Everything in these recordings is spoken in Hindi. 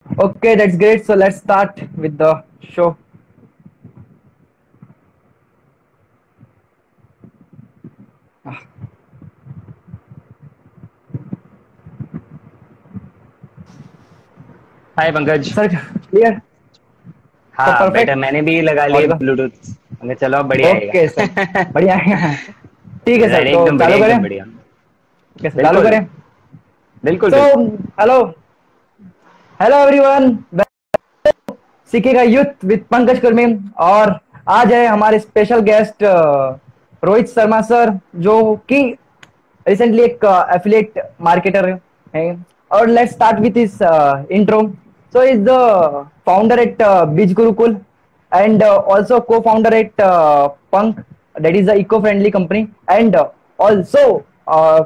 Okay, that's great. So let's start with the show. Hi Pankaj. Sir clear? सब हाँ बेटा, परफेक्ट? मैंने भी लगा लिए ऑडिबल? ब्लूटूथ। हमें चलो अब बढ़िया ओके सर, आएगा। बढ़िया है। ठीक है सर, राइट, तो एकदम बढ़िया चालू करें? एकदम बढ़िया। कैसे चालू बिल्कुल करें? बिल्कुल सो बिल्कुल। हेलो, हेलो एवरीवन, सीखेगा यूथ विद पंकज कर्मी। और आज है हमारे special guest Rohit Sharma sir, जो कि रिसेंटली एक एफिलिएट मार्केटर है। और let's start with his intro. So is the founder at बीज Gurukul and also co-founder at Punk, that is the eco-friendly company, and also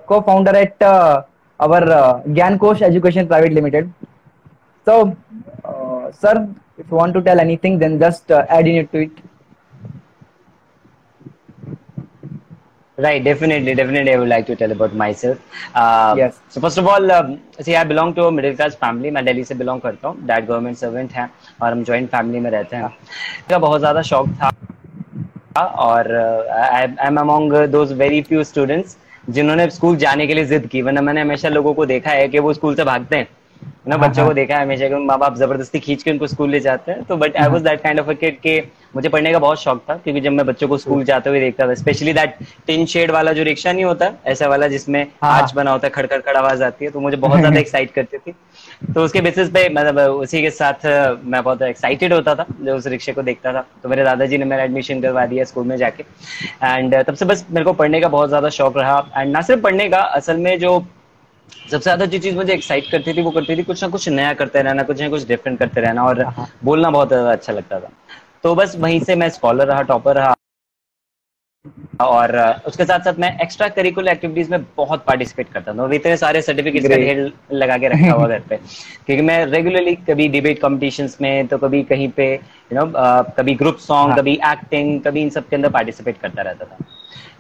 co-founder at our Gyan Kosh Education Private Limited. So, sir, if you want to tell anything, then just add in it to it. Right, definitely I would like to tell about myself. Yes. So first of all, see, I belong to a middle class family. मैं दिल्ली से बिलोंग करता हूँ। डैड गवर्नमेंट सर्वेंट हैं और हम जॉइंट फैमिली में रहते हैं। Ah, मेरा बहुत ज़्यादा शौक था, और I am among those very few students जिन्होंने स्कूल जाने के लिए जिद की, वरना मैंने हमेशा लोगों को देखा है कि वो स्कूल से भागते हैं ना। बच्चों को देखा है हमेशा कि माँ बाप जबरदस्ती खींच के उनको स्कूल ले जाते हैं। तो but I was that kind of a kid के मुझे पढ़ने का बहुत शौक था, क्योंकि जब मैं बच्चों को स्कूल जाते हुए देखता था, स्पेशली दैट टिन शेड वाला जो रिक्शा नहीं होता ऐसा वाला जिसमें आर्च हाँ बना होता है, खड़ खड़ खड़ आवाज आती है, तो मुझे बहुत ज्यादा एक्साइट करती थी। तो उसके बेसिस पे मतलब उसी के साथ मैं बहुत एक्साइटेड होता था जब उस रिक्शे को देखता था। तो मेरे दादाजी ने मेरा एडमिशन करवा दिया स्कूल में जाके। एंड तब से बस मेरे को पढ़ने का बहुत ज्यादा शौक रहा। एंड ना सिर्फ पढ़ने का, असल में जो सबसे ज्यादा जो चीज मुझे एक्साइट करती थी वो करती थी कुछ ना कुछ नया करते रहना, कुछ ना कुछ डिफरेंट करते रहना, और हाँ बोलना बहुत ज्यादा अच्छा लगता था। तो बस वहीं से मैं स्कॉलर रहा, टॉपर रहा। और उसके साथ साथ मैं एक्स्ट्रा करिकुलर एक्टिविटीज में बहुत पार्टिसिपेट करता था। इतने सारे सर्टिफिकेट्स का ग्रेट। ढेर लगा के रखा हुआ घर पे, क्योंकि मैं रेगुलरली कभी डिबेट कॉम्पिटिशन्स में, तो कभी कहीं पे कभी ग्रुप सॉन्ग, हाँ कभी एक्टिंग, कभी इन सब के अंदर पार्टिसिपेट करता रहता था।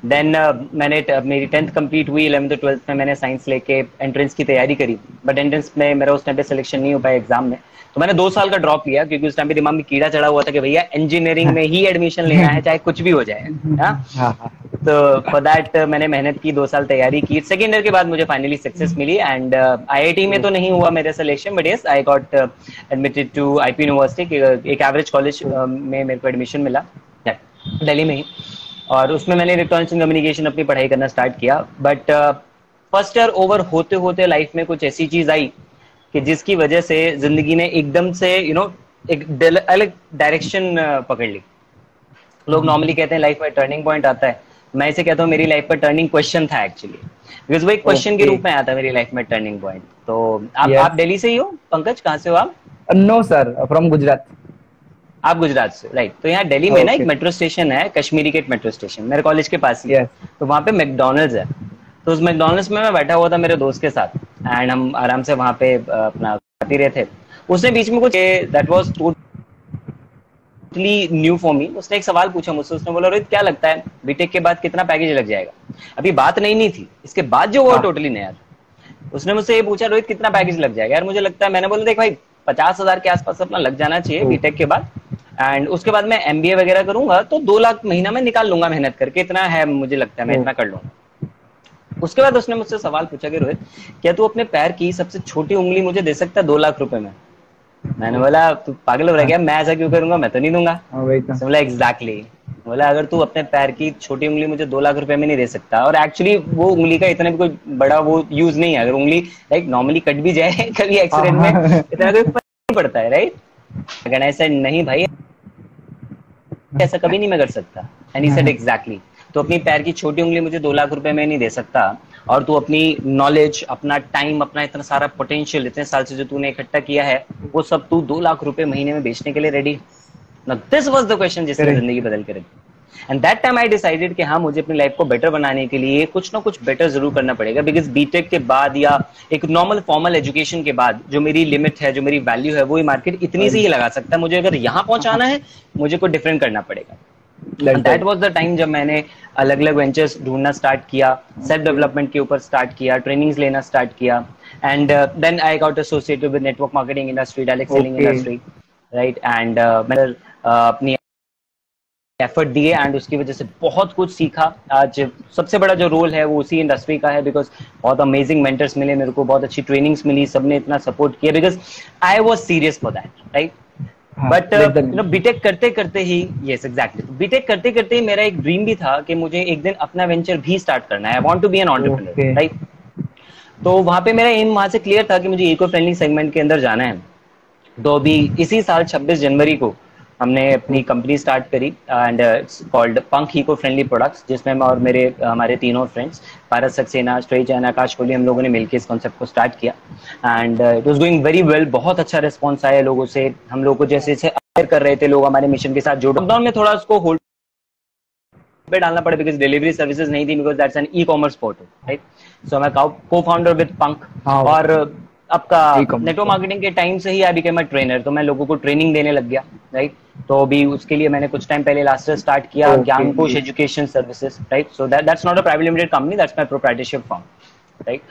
देन मैंने मेरी 10th कंप्लीट हुई। 11th और 12th में मैंने साइंस लेके एंट्रेंस की तैयारी करी, बट एंट्रेंस में मेरा उस टाइम पे सिलेक्शन नहीं हो पाया एग्जाम में। तो मैंने 2 साल का ड्रॉप लिया, क्योंकि उस टाइम पे दिमाग में कीड़ा चढ़ा हुआ था कि भैया इंजीनियरिंग में ही एडमिशन लेना है, चाहे कुछ भी हो जाए। हाँ। हाँ हाँ। तो फॉर दैट मैंने मेहनत की, 2 साल तैयारी की। सेकेंड ईयर के बाद मुझे फाइनली सक्सेस मिली, एंड आईआईटी में तो नहीं हुआ मेरा selection, but yes I got admitted to IP university, एक एवरेज कॉलेज में मेरे को एडमिशन मिला दिल्ली में ही। और उसमें मैंने इलेक्ट्रॉनिक्स एंड कम्युनिकेशन अपनी पढ़ाई करना स्टार्ट किया। बट फर्स्ट ईयर ओवर होते होते लाइफ में कुछ ऐसी चीज आई कि जिसकी वजह से जिंदगी ने एकदम से एक अलग डायरेक्शन पकड़ ली। लोग नॉर्मली कहते हैं लाइफ में टर्निंग पॉइंट आता है, मैं इसे कहता हूँ मेरी लाइफ पर टर्निंग क्वेश्चन था एक्चुअली, बिकॉज वो एक क्वेश्चन के ओके। रूप में आया था मेरी लाइफ में टर्निंग पॉइंट। तो आप यस। दिल्ली से ही हो पंकज? कहाँ से हो आप? No sir, from Gujarat. आप गुजरात से, राइट। तो यहाँ दिल्ली में ना एक ओके। मेट्रो स्टेशन है, कश्मीरी गेट मेट्रो स्टेशन, मेरे कॉलेज के पास ही है। यस। तो वहाँ पे मैकडोनल्ड्स है। तो उस मैकडोनल्ड्स में मैं बैठा हुआ था मेरे दोस्त के साथ, एंड हम आराम से वहाँ पे अपना खाते रहे थे। उसने बीच में कुछ that was totally new for me, उसने एक सवाल पूछा मुझसे। उसने बोला, रोहित क्या लगता है बीटेक के बाद कितना पैकेज लग जाएगा? अभी बात नई नहीं थी, इसके बाद जो वो हाँ टोटली नया था। उसने मुझसे ये पूछा, रोहित कितना पैकेज लग जाएगा? यार मुझे लगता है, मैंने बोला देख भाई 50,000 के आसपास अपना लग जाना चाहिए बीटेक के बाद, एंड उसके बाद मैं एमबीए वगैरह करूंगा तो 2 लाख महीना में निकाल लूंगा मेहनत करके, इतना है मुझे लगता है मैं इतना कर लूंगा। उसके बाद उसने मुझसे सवाल पूछा कि रोहित क्या तू अपने पैर की सबसे छोटी उंगली मुझे दे सकता है 2 लाख रुपए में? मैंने बोला तू पागल हो रहा है क्या, मैं ऐसा क्यों करूंगा, मैं तो नहीं दूंगा। हाँ वही तो। बोला एग्जैक्टली। बोला अगर तू अपने पैर की छोटी उंगली मुझे 2 लाख रुपए में नहीं दे सकता, और एक्चुअली वो उंगली का इतना भी कोई बड़ा वो यूज नहीं है, अगर उंगली लाइक नॉर्मली कट भी जाए कभी एक्सीडेंट में हाँ इतना कोई फर्क नहीं पड़ता है, राइट। अगर ऐसा नहीं भाई, ऐसा कभी नहीं मैं कर सकता। एंड ही सेड एग्जैक्टली, तो अपनी पैर की छोटी उंगली मुझे 2 लाख रुपए में नहीं दे सकता, और तू अपनी नॉलेज, अपना टाइम, अपना इतना सारा पोटेंशियल इतने साल से जो तूने इकट्ठा किया है, वो सब तू 2 लाख रुपए महीने में बेचने के लिए ready? This was the question जिसने करेक्ट। जिंदगी बदल के रखी। And that time I decided कि हाँ मुझे अपनी लाइफ को बेटर बनाने के लिए कुछ ना कुछ बेटर जरूर करना पड़ेगा, बिकॉज बीटेक के बाद या एक नॉर्मल फॉर्मल एजुकेशन के बाद जो मेरी लिमिट है, जो मेरी वैल्यू है, वो मार्केट इतनी सी ही लगा सकता है। मुझे अगर यहाँ पहुंचाना है, मुझे कुछ डिफरेंट करना पड़ेगा। That's that right. Was the time जब मैंने अलग अलग वेंचर्स ढूंढना स्टार्ट किया, सेल्फ डेवलपमेंट के ऊपर स्टार्ट किया, ट्रेनिंग्स लेना स्टार्ट किया, and then I got associated with network marketing industry, direct selling Okay. Industry, right. And मैंने अपनी एफर्ट दिए एंड उसकी वजह से बहुत कुछ सीखा। आज सबसे बड़ा जो रोल है वो उसी इंडस्ट्री का है, बिकॉज बहुत अमेजिंग मेंटर्स मिले मेरे को, बहुत अच्छी ट्रेनिंग्स मिली, सबने इतना सपोर्ट किया, because I was serious for that, right. हाँ, but that's the you know B Tech करते करते ही, यस एग्जैक्टली, बीटेक करते करते ही मेरा एक ड्रीम भी था कि मुझे एक दिन अपना वेंचर भी स्टार्ट करना है, I want to be an entrepreneur, Okay. Right. तो वहां पे मेरा एम वहां से क्लियर था कि मुझे इको फ्रेंडली सेगमेंट के अंदर जाना है। तो अभी इसी साल 26 जनवरी को हमने अपनी कंपनी स्टार्ट करी एंड इट्स कॉल्ड पंख इको फ्रेंडली प्रोडक्ट्स, जिसमें मैं और मेरे हमारे तीनों फ्रेंड्स पारस सक्सेना, श्रेय जैन, आकाश कोहली, हम लोगों ने मिलकर इस कॉन्सेप्ट को स्टार्ट किया and it was going very well. बहुत अच्छा रिस्पॉन्स आया लोगों से, हम लोग को जैसे जैसे अवेयर कर रहे थे लोग हमारे मिशन के साथ जुड़। लॉकडाउन में थोड़ा उसको होल्ड पे डालना पड़ा बिकॉज डिलीवरी सर्विसेज नहीं थी, because that's an e commerce portal, right. So मैं को फाउंडर विद पंख, हाँ, और आपका e-commerce नेटवर्क मार्केटिंग के टाइम से ही आई बिकेम अ ट्रेनर, तो मैं लोगों को ट्रेनिंग देने लग गया, राइट। तो अभी उसके लिए मैंने कुछ टाइम पहले लास्ट ईयर स्टार्ट किया Okay. Gyankosh education services, right. So that's not a private limited company, that's my proprietorship firm, right.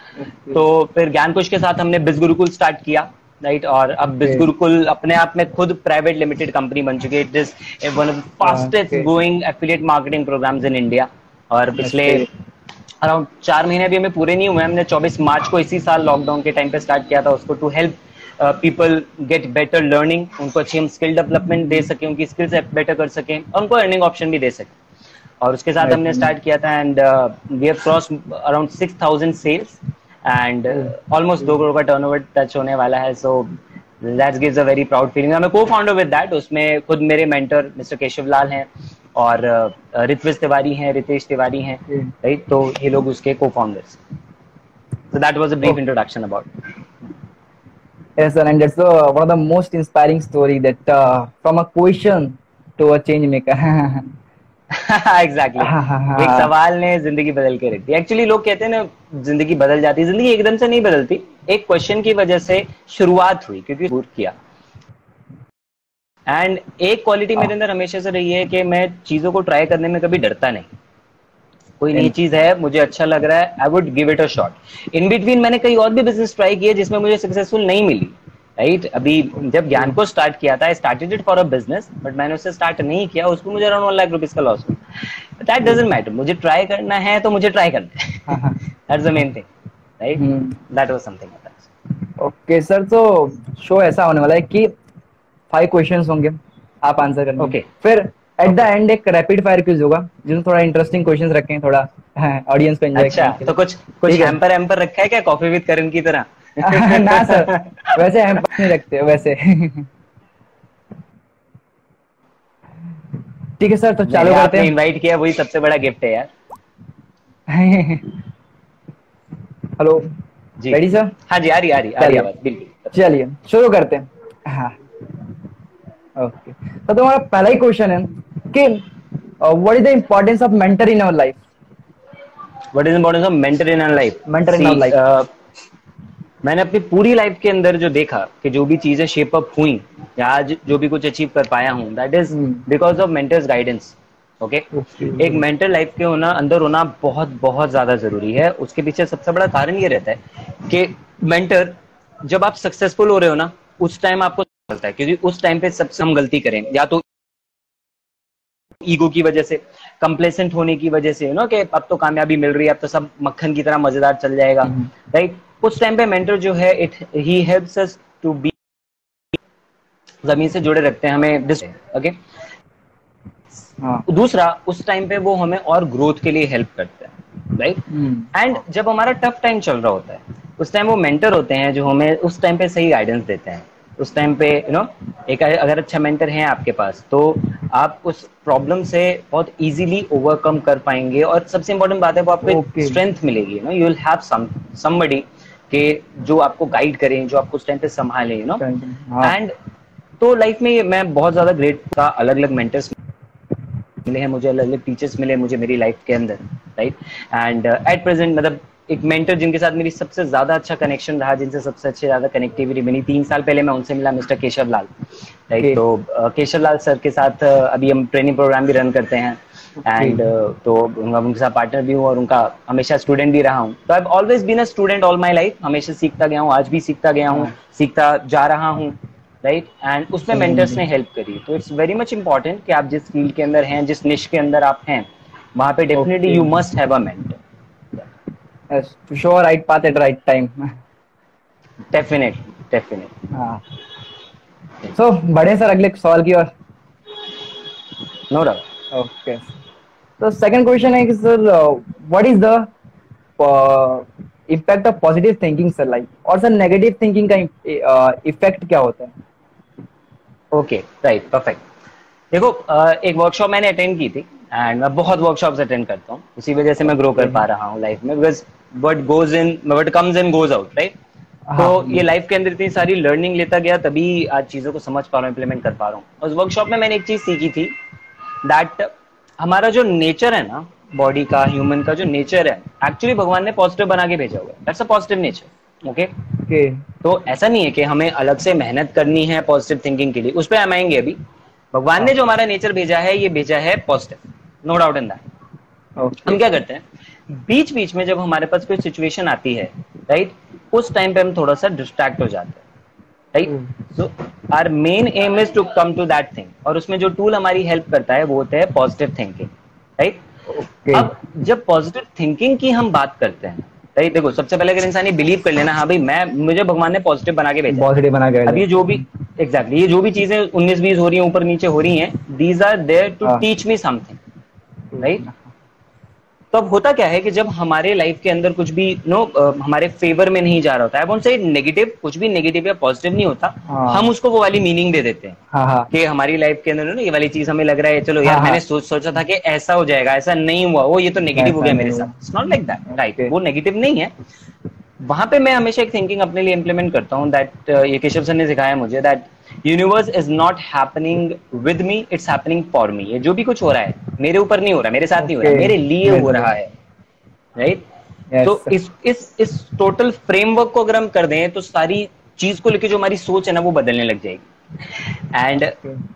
तो फिर ज्ञानकोश के साथ हमने बिज गुरुकुल स्टार्ट किया, राइट। और अब बिज Okay. गुरुकुल अपने आप में खुद प्राइवेट लिमिटेड कंपनी बन चुकी है। It is one of the fastest Okay. Growing affiliate marketing programs in India. और That's पिछले great. अराउंड 4 महीने अभी हमें पूरे नहीं हुए, हमने 24 मार्च को इसी साल लॉकडाउन के टाइम पे स्टार्ट किया था उसको, to help people get better learning, उनको अच्छी हम स्किल डेवलपमेंट दे सके, उनकी स्किल्स बेटर कर सकें और उनको अर्निंग ऑप्शन भी दे सकें। और उसके साथ Right. हमने स्टार्ट किया था and we have cross around 6000 sales and almost 2 crore का टर्नओवर टच होने वाला है। So that gives a very proud feeling. मैं को फाउंडर विद दैट, उसमें खुद मेरे मेंटर मिस्टर केशव लाल हैं और ऋत्विज तिवारी हैं, रितेश तिवारी हैं, Okay. राइट। तो ये लोग उसके को founders. So that was a brief Okay. Introduction about. Yes, sir, and that's one of the most inspiring story that from a question to a change maker. Exactly एक सवाल ने जिंदगी बदल के रख दी। एक्चुअली लोग कहते हैं ना जिंदगी बदल जाती है, जिंदगी एकदम से नहीं बदलती, एक क्वेश्चन की वजह से शुरुआत हुई, क्योंकि शुरू किया। एंड एक क्वालिटी मेरे अंदर हमेशा से रही है कि मैं चीजों को ट्राई करने में कभी डरता नहीं। कोई नई चीज है, मुझे अच्छा लग रहा है, I would give it a shot. In between मैंने कई और भी बिजनेस ट्राई किए जिसमें मुझे सक्सेसफुल नहीं मिली, राइट। अभी जब ज्ञान को स्टार्ट किया था, I started it for a business, but मैंने उससे स्टार्ट नहीं किया, उसको मुझे अराउंड 1 लाख रुपीज का लॉस हुआ। दैट डजंट मैटर, मुझे ट्राई करना है तो मुझे ट्राई करना है, that's the main thing, right. That was something. Okay sir, तो शो ऐसा होने वाला है कि 5 क्वेश्चंस होंगे, आप आंसर करना। ओके। फिर एट द एंड एक रैपिड फायर क्विज होगा जिसमें थोड़ा इंटरेस्टिंग क्वेश्चंस रखें, थोड़ा ऑडियंस को एंजॉय अच्छा, करने के तो लिए। कुछ ठीक है? हैम्पर हैम्पर रखा है क्या कॉफी विद करण की तरह? ना सर, वैसे हम नहीं रखते वैसे। ठीक है सर, तो चालू करते आपने हैं। इनवाइट किया वही सबसे बड़ा गिफ्ट है यार। हेलो, जी रेडी सर? हाँ जी, आ रही चलिए आवाज बिल्कुल। चलिए शुरू करते हैं। हाँ, ओके। तो तुम्हारा पहला ही क्वेश्चन है कि what is the importance of mentor in our life? What is importance of mentor in our life? Mentor in our life. मैंने अपनी पूरी लाइफ के अंदर जो देखा कि जो भी चीजें शेप अप हुई या आज जो भी कुछ अचीव कर पाया हूँ, that is because of mentors guidance. Okay, एक मेंटर लाइफ के अंदर होना बहुत बहुत ज्यादा जरूरी है। उसके पीछे सबसे बड़ा कारण ये रहता है कि मेंटर, जब आप सक्सेसफुल हो रहे हो ना, उस टाइम आपको चलता है, क्योंकि उस टाइम पे सबसे हम गलती करें या तो ईगो की वजह से, कंप्लेसेंट होने की वजह से, कि अब तो कामयाबी मिल रही है, अब तो सब मक्खन की तरह मजेदार चल जाएगा, राइट। उस टाइम पे मेंटर जो है ही हेल्प्स अस टू बी, जमीन से जुड़े रखते हैं हमें, ओके। दूसरा, उस टाइम पे वो हमें और ग्रोथ के लिए हेल्प करते हैं, राइट। एंड जब हमारा टफ टाइम चल रहा होता है, उस टाइम वो मेंटर होते हैं जो हमें उस टाइम पे सही गाइडेंस देते हैं। उस टाइम पे एक अगर अच्छा मेंटर है आपके पास, तो आप उस प्रॉब्लम से बहुत इजीली ओवरकम कर पाएंगे। और सबसे इंपॉर्टेंट बात है, वो आपको एक स्ट्रेंथ मिलेगी, यू विल हैव समबडी के जो आपको गाइड करें, जो आपको उस टाइम पे संभाले, एंड तो लाइफ में मैं बहुत ज्यादा ग्रेट था। अलग अलग मेंटर्स मिले हैं मुझे, अलग अलग टीचर्स मिले मुझे मेरी लाइफ के अंदर, राइट। एंड एट प्रेजेंट मतलब एक मेंटर जिनके साथ मेरी सबसे ज्यादा अच्छा कनेक्शन रहा, जिनसे सबसे अच्छे ज्यादा कनेक्टिविटी बनी, 3 साल पहले मैं उनसे मिला, मिस्टर केशव लाल, राइट। तो केशव लाल सर के साथ अभी हम ट्रेनिंग प्रोग्राम भी रन करते हैं, एंड तो उनके साथ पार्टनर भी हूँ और उनका हमेशा स्टूडेंट भी रहा हूँ। तो I have always been a student all my life, हमेशा सीखता गया हूँ, आज भी सीखता गया हूँ, सीखता जा रहा हूँ, राइट। एंड उसमें मेंटर्स ने हेल्प करी। तो इट्स वेरी मच इंपॉर्टेंट कि आप जिस फील्ड के अंदर हैं, जिस निश के अंदर आप हैं, वहां पे definitely you must have a mentor. Yes, to show right path at right time. Definitely. हाँ। So बढ़े सर अगले सवाल की ओर। No doubt. ओके, तो सेकंड क्वेश्चन है कि sir what is the impact of positive thinking sir, like, और सर नेगेटिव थिंकिंग का इफेक्ट क्या होता है? Okay, right, perfect. देखो, एक वर्कशॉप मैंने अटेंड की थी, एंड मैं बहुत वर्कशॉप्स अटेंड करता हूँ, इसी वजह से मैं ग्रो कर पा रहा हूँ लाइफ में, because what comes in goes out, right. तो ये लाइफ के अंदर इतनी सारी लर्निंग लेता गया, तभी आज चीजों को समझ पा रहा हूँ, इंप्लीमेंट कर पा रहा हूँ। उस वर्कशॉप में मैंने एक चीज सीखी थी, दैट हमारा जो नेचर है ना, बॉडी का, ह्यूमन का जो नेचर है, एक्चुअली भगवान ने पॉजिटिव बना के भेजा हुआ है। That's a positive nature, okay. तो ऐसा नहीं है कि हमें अलग से मेहनत करनी है पॉजिटिव थिंकिंग के लिए, उस पर हम आएंगे अभी। भगवान ने जो हमारा नेचर भेजा है, ये भेजा है positive, no doubt in that. हम क्या करते हैं, बीच बीच में जब हमारे पास कोई सिचुएशन आती है, राइट, उस टाइम पे हम थोड़ा सा डिस्ट्रैक्ट हो जाते हैं, right. So our main aim is to come to that thing, और उसमें जो टूल हमारी हेल्प करता है वो होता है पॉजिटिव थिंकिंग, राइट। अब जब पॉजिटिव थिंकिंग की हम बात करते हैं, राइट, देखो, सबसे पहले अगर इंसान ये बिलीव कर लेना, हाँ भाई मुझे भगवान ने पॉजिटिव बना के भेजा, पॉजिटिव बना के। अब ये जो भी एग्जैक्टली ये जो भी चीजें 19-20 हो रही हैं, ऊपर नीचे हो रही हैं, these are there to teach me something, right. तो अब होता क्या है कि जब हमारे लाइफ के अंदर कुछ भी हमारे फेवर में नहीं जा रहा होता है, अब उनसे नेगेटिव, कुछ भी नेगेटिव या पॉजिटिव नहीं होता, हम उसको वो वाली मीनिंग दे देते हैं कि हमारी लाइफ के अंदर ये वाली चीज हमें लग रहा है, चलो यार, मैंने सोचा था कि ऐसा हो जाएगा, ऐसा नहीं हुआ, वो ये तो नेगेटिव हो गया मेरे साथ। It's not like that, right. वो नेगेटिव नहीं है। वहां पे मैं हमेशा एक थिंकिंग अपने लिए इंप्लीमेंट करता हूँ, दैट ये केशव सर ने सिखाया मुझे, that universe is not happening with me, it's happening for me. ये जो भी कुछ हो रहा है मेरे ऊपर नहीं हो रहा, मेरे साथ नहीं हो रहा, मेरे लिए हो रहा है, राइट। तो इस टोटल फ्रेमवर्क को अगर हम कर दें, तो सारी चीज को लेकर जो हमारी सोच है ना, वो बदलने लग जाएगी। एंड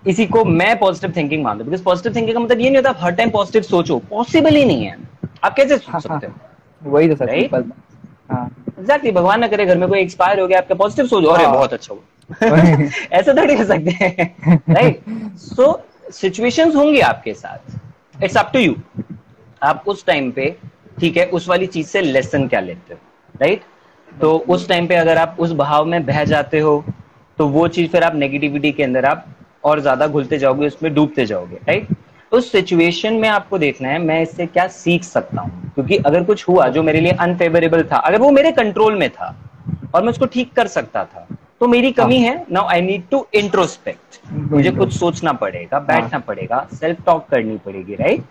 इसी को मैं पॉजिटिव थिंकिंग मानता हूँ, बिकॉज पॉजिटिव थिंकिंग का मतलब ये नहीं होता हर टाइम पॉजिटिव सोचो, पॉसिबल ही नहीं है। आप कैसे सोच सकते हो? वही तो सर, एग्जैक्टली। भगवान ना करे घर में कोई एक्सपायर हो गया, आपका पॉजिटिव सोचो, अरे बहुत अच्छा हुआ। ऐसा थोड़ी कर सकते हैं, राइट। सो सिचुएशंस होंगी आपके साथ, इट्स अप टू यू, आप उस टाइम पे, ठीक है, उस वाली चीज से लेसन क्या लेते हो, राइट। तो उस टाइम पे अगर आप उस बहाव में बह जाते हो, तो वो चीज फिर आप नेगेटिविटी के अंदर आप और ज्यादा घुलते जाओगे, उसमें डूबते जाओगे, राइट। उस सिचुएशन में आपको देखना है मैं इससे क्या सीख सकता हूँ, क्योंकि अगर कुछ हुआ जो मेरे लिए अनफेवरेबल था, अगर वो मेरे कंट्रोल में था और मैं उसको ठीक कर सकता था, तो मेरी कमी है। Now I need to introspect, मुझे कुछ सोचना पड़ेगा, बैठना पड़ेगा, सेल्फ टॉक करनी पड़ेगी, राइट।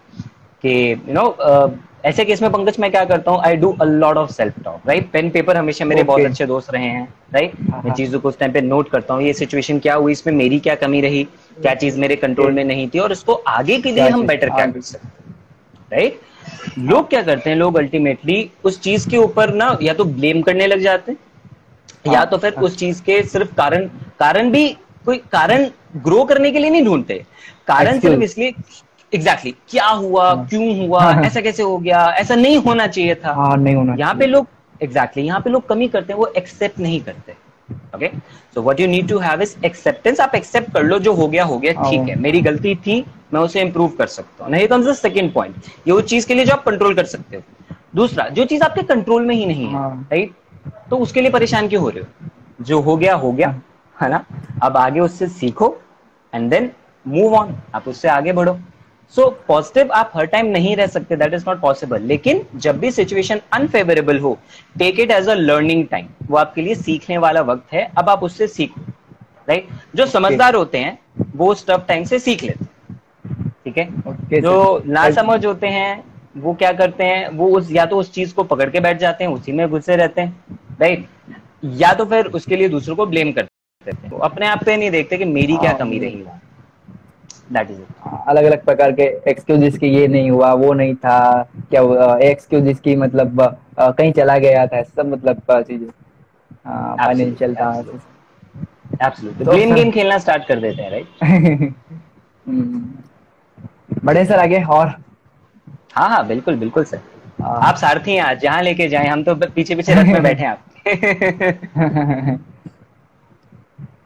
कि ऐसे केस में पंकज मैं क्या करता हूँ, I do a lot of self talk, right. Pen paper हमेशा मेरे बहुत अच्छे दोस्त रहे हैं, राइट। मैं चीजों को उस टाइम पे नोट करता हूँ, ये सिचुएशन क्या हुई, इसमें मेरी क्या कमी रही, क्या चीज मेरे कंट्रोल में नहीं थी, और इसको आगे के लिए हम बेटर क्या कर सकते हैं, राइट। लोग क्या करते हैं, लोग अल्टीमेटली उस चीज के ऊपर ना या तो ब्लेम करने लग जाते हैं, या तो फिर उस चीज के सिर्फ कारण भी कोई कारण ग्रो करने के लिए नहीं ढूंढते, कारण सिर्फ इसलिए एग्जैक्टली क्या हुआ, क्यों हुआ, ऐसा कैसे हो गया, ऐसा नहीं होना चाहिए था, नहीं होना। यहाँ पे लोग यहाँ पे लोग कमी करते हैं, वो एक्सेप्ट नहीं करते। Okay, so what you need to have is acceptance. आप एक्सेप्ट कर लो, जो हो गया, ठीक है, मेरी गलती थी, मैं उसे इंप्रूव कर सकता हूँ। नहीं कम्स द सेकंड पॉइंट, ये वो चीज के लिए जो आप कंट्रोल कर सकते हो। दूसरा, जो चीज आपके कंट्रोल में ही नहीं है, राइट, तो उसके लिए परेशान क्यों हो रहे हो? जो हो गया है ना, अब आगे उससे सीखो एंड देन मूव ऑन, आप उससे आगे बढ़ो। सो पॉजिटिव आप हर टाइम नहीं रह सकते, दैट इज नॉट पॉसिबल, लेकिन जब भी सिचुएशन अनफेवरेबल हो, take it as a learning time, वो आपके लिए सीखने वाला वक्त है, अब आप उससे सीखो, राइट। जो समझदार होते हैं वो उस टफ टाइम से सीख लेते हैं, ठीक है। जो ना समझ होते हैं वो क्या करते हैं, वो या तो उस चीज को पकड़ के बैठ जाते हैं, उसी में घुसे रहते हैं, राइट, या तो फिर उसके लिए दूसरों को ब्लेम करते हैं, तो अपने आप पे नहीं देखते कि मेरी क्या कमी रही है। That is it. अलग अलग प्रकार के एक्सक्यूजेस की, ये नहीं हुआ, वो नहीं था, क्या एक्सक्यूजेस की मतलब कहीं चला गया था, सब मतलब चीजें फाइनेंशियल एब्सोल्युटली था ऐसे। एब्सोल्युटली एब्सोल्युटली तो ब्लेम सर गेम खेलना स्टार्ट कर देते हैं, राइट? बड़े सर आगे और हाँ हाँ, बिल्कुल बिल्कुल सर। आ, आप सारथी हैं, आज जहाँ लेके जाएं, हम तो पीछे पीछे रथ में बैठे हैं आपके।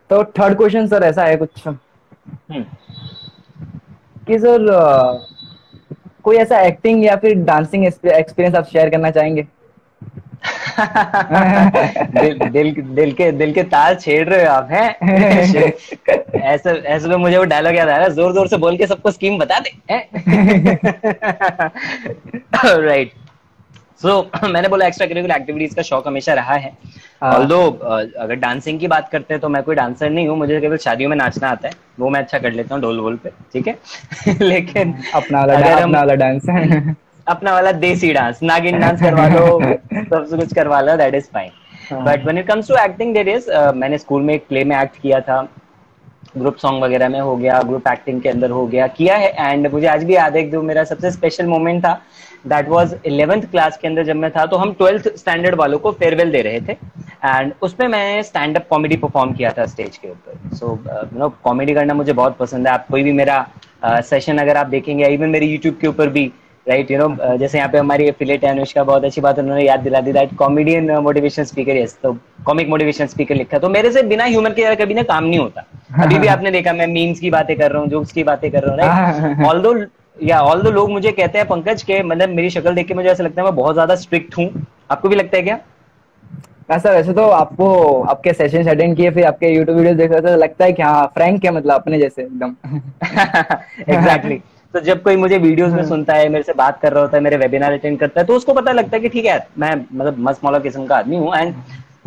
तो थर्ड क्वेश्चन सर ऐसा है कुछ हम्म। कि सर कोई ऐसा एक्टिंग या फिर डांसिंग एक्सपीरियंस आप शेयर करना चाहेंगे? दिल के तार छेड़ रहे हो आप हैं। ऐसे ऐसे में मुझे वो डायलॉग याद आ रहा है, जोर जोर से बोल के सबको स्कीम बता दे। राइट। सो मैंने बोला एक्स्ट्रा करिकुलर एक्टिविटीज का शौक हमेशा रहा है। ऑल्दो हाँ, अगर डांसिंग की बात करते हैं तो मैं कोई डांसर नहीं हूँ, मुझे केवल शादियों में नाचना आता है, वो मैं अच्छा कर लेता हूँ ढोल वोल पे, ठीक है। लेकिन अगर अपना हम वाला डांस। अपना वाला देसी डांस, नागिन डांस करवा लो, सब कुछ करवा लो, that is fine. But when it comes to acting, there is मैंने स्कूल में एक प्ले में एक्ट किया था, ग्रुप सॉन्ग वगैरह में हो गया, ग्रुप एक्टिंग के अंदर हो गया, किया है। एंड मुझे आज भी याद है जो मेरा सबसे स्पेशल मोमेंट था, दैट वाज 11th क्लास के अंदर जब मैं था, तो हम 12th स्टैंडर्ड वालों को फेयरवेल दे रहे थे, एंड उसमें मैं स्टैंड अप कॉमेडी परफॉर्म किया था स्टेज के ऊपर। सो यू नो कॉमेडी करना मुझे बहुत पसंद है। आप कोई भी मेरा सेशन अगर आप देखेंगे, इवन मेरे यूट्यूब के ऊपर भी, राइट, यू नो जैसे यहाँ पे हमारी एफिलिएट है अनुष्का, बहुत अच्छी बात उन्होंने याद दिला दी, that comedian motivation speaker, yes, तो कॉमिक मोटिवेशन स्पीकर लिखा, तो मेरे से बिना ह्यूमर के कभी ना काम नहीं होता। अभी भी आपने देखा मैं मीम्स की बातें कर रहा हूँ, जोक्स की बातें कर रहा हूँ, राइट? ऑल्दो ऑल्दो लोग मुझे कहते हैं पंकज के, मतलब मेरी शक्ल देख के मुझे ऐसा लगता है मैं बहुत ज्यादा स्ट्रिक्ट हूँ। आपको भी लगता है क्या? ऐसा वैसे तो आपको आपके सेशंस अटेंड किए, फिर आपके यूट्यूब वीडियोस देख रहे थे, तो लगता है कि हाँ फ्रैंक है, मतलब अपने जैसे एकदम। एग्जैक्टली। तो जब कोई मुझे वीडियोस में सुनता है, मेरे से बात कर रहा होता है, मेरे वेबिनार अटेंड करता है, तो उसको पता लगता है कि ठीक है यार, मैं मतलब मस्त मौला किस्म का आदमी हूँ। एंड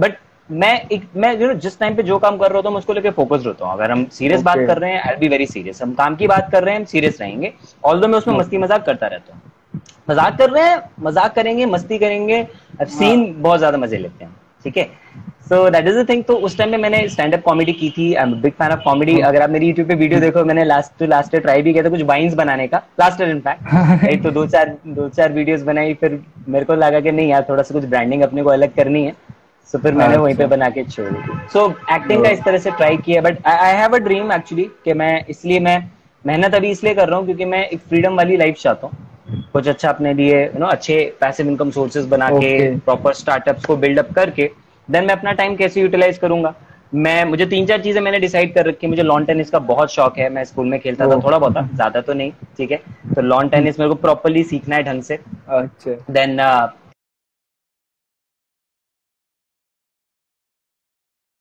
बट मैं यू नो जिस टाइम पे जो काम कर रहा होता हूँ मैं उसको लेकर फोकस रहता हूँ। अगर हम सीरियस बात ओके। कर रहे हैं, आई बी वेरी सीरियस, हम काम की बात कर रहे हैं, हम सीरियस रहेंगे। ऑल्दो मैं उसमें मस्ती मजाक करता रहता हूँ। मजाक कर रहे हैं, मजाक करेंगे, मस्ती करेंगे, अब सीन बहुत ज्यादा मजे लेते हैं, ठीक है। So that is the thing. तो उस टाइम में मैंने स्टैंड अप कॉमेडी की थी। I am big fan of comedy. अगर आप मेरी यूट्यूब पे वीडियो देखो, मैंने लास्ट ईयर ट्राई भी किया था कुछ वाइन्स बनाने का, लास्ट ईयर इनफैक्ट, राइट। तो दो चार वीडियोस बनाई, फिर मेरे को लगा कि नहीं यार, थोड़ा सा कुछ ब्रांडिंग अपने को अलग करनी है, सो फिर मैंने वहीं पे अच्छा। बना के छोड़ दी। सो एक्टिंग का इस तरह से ट्राई किया, but I have a dream actually, कि मैं मेहनत अभी इसलिए कर रहा हूँ क्योंकि मैं एक फ्रीडम वाली लाइफ चाहता हूँ, कुछ अच्छा अपने लिए, यू नो, अच्छे पैसिव इनकम सोर्सेज बना के, ओके। प्रॉपर स्टार्टअप्स को बिल्डअप करके, देन मैं अपना टाइम कैसे यूटिलाइज करूंगा। मैं मुझे तीन चार चीजें मैंने डिसाइड कर रखी है। मुझे लॉन टेनिस का बहुत शौक है, मैं स्कूल में खेलता ओ। था थोड़ा बहुत, ज्यादा तो नहीं, ठीक है। तो लॉन टेनिस मेरे को प्रॉपरली सीखना है ढंग से। अच्छा। देन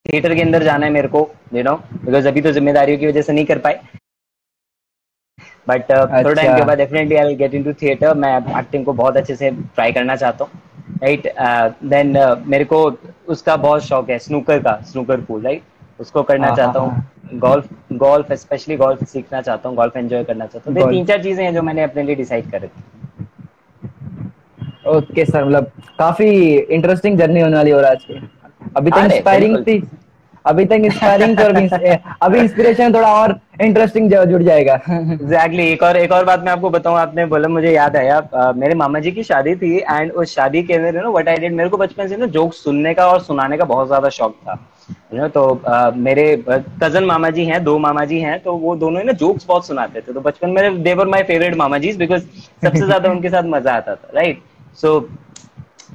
थिएटर के अंदर जाना है मेरे को, यू नो, बिकॉज अभी तो जिम्मेदारियों की वजह से नहीं कर पाए, बट थोड़े टाइम अच्छा। के बाद definitely I will get into theatre. मैं एक्टिंग को बहुत अच्छे से ट्राई करना चाहता हूँ, राइट। देन मेरे को उसका बहुत शौक है, स्नूकर का, स्नूकर पूल, राइट, उसको करना हाँ हाँ चाहता हूँ। हाँ। गोल्फ, गोल्फ स्पेशली गोल्फ सीखना चाहता हूँ, गोल्फ एंजॉय करना चाहता हूँ। तो ये तीन गोल्फ। चार चीजें हैं जो मैंने अपने लिए डिसाइड कर रखी। ओके सर, मतलब काफी इंटरेस्टिंग जर्नी होने वाली हो रहा है आज की। अभी तक अरे इंस्पायरिंग बिल्कुल। थी, अभी तक इंस्पायरिंग थी, और अभी इंस्पिरेशन थोड़ा और इंटरेस्टिंग जुड़ जाएगा। एग्जैक्टली। एक और बात मैं आपको बताऊं, आपने बोला मुझे याद आया, मेरे मामा जी की शादी थी, एंड उस शादी के अंदर, you know what I did, मेरे को बचपन से ना जोक सुनने का और सुनाने का बहुत ज्यादा शौक था, यू नो। तो मेरे कजन मामा जी हैं, दो मामा जी हैं, तो वो दोनों ही ना जोक्स बहुत सुनाते थे। तो बचपन में दे वर माय फेवरेट मामा जी, बिकॉज सबसे ज्यादा उनके साथ मजा आता था, right. So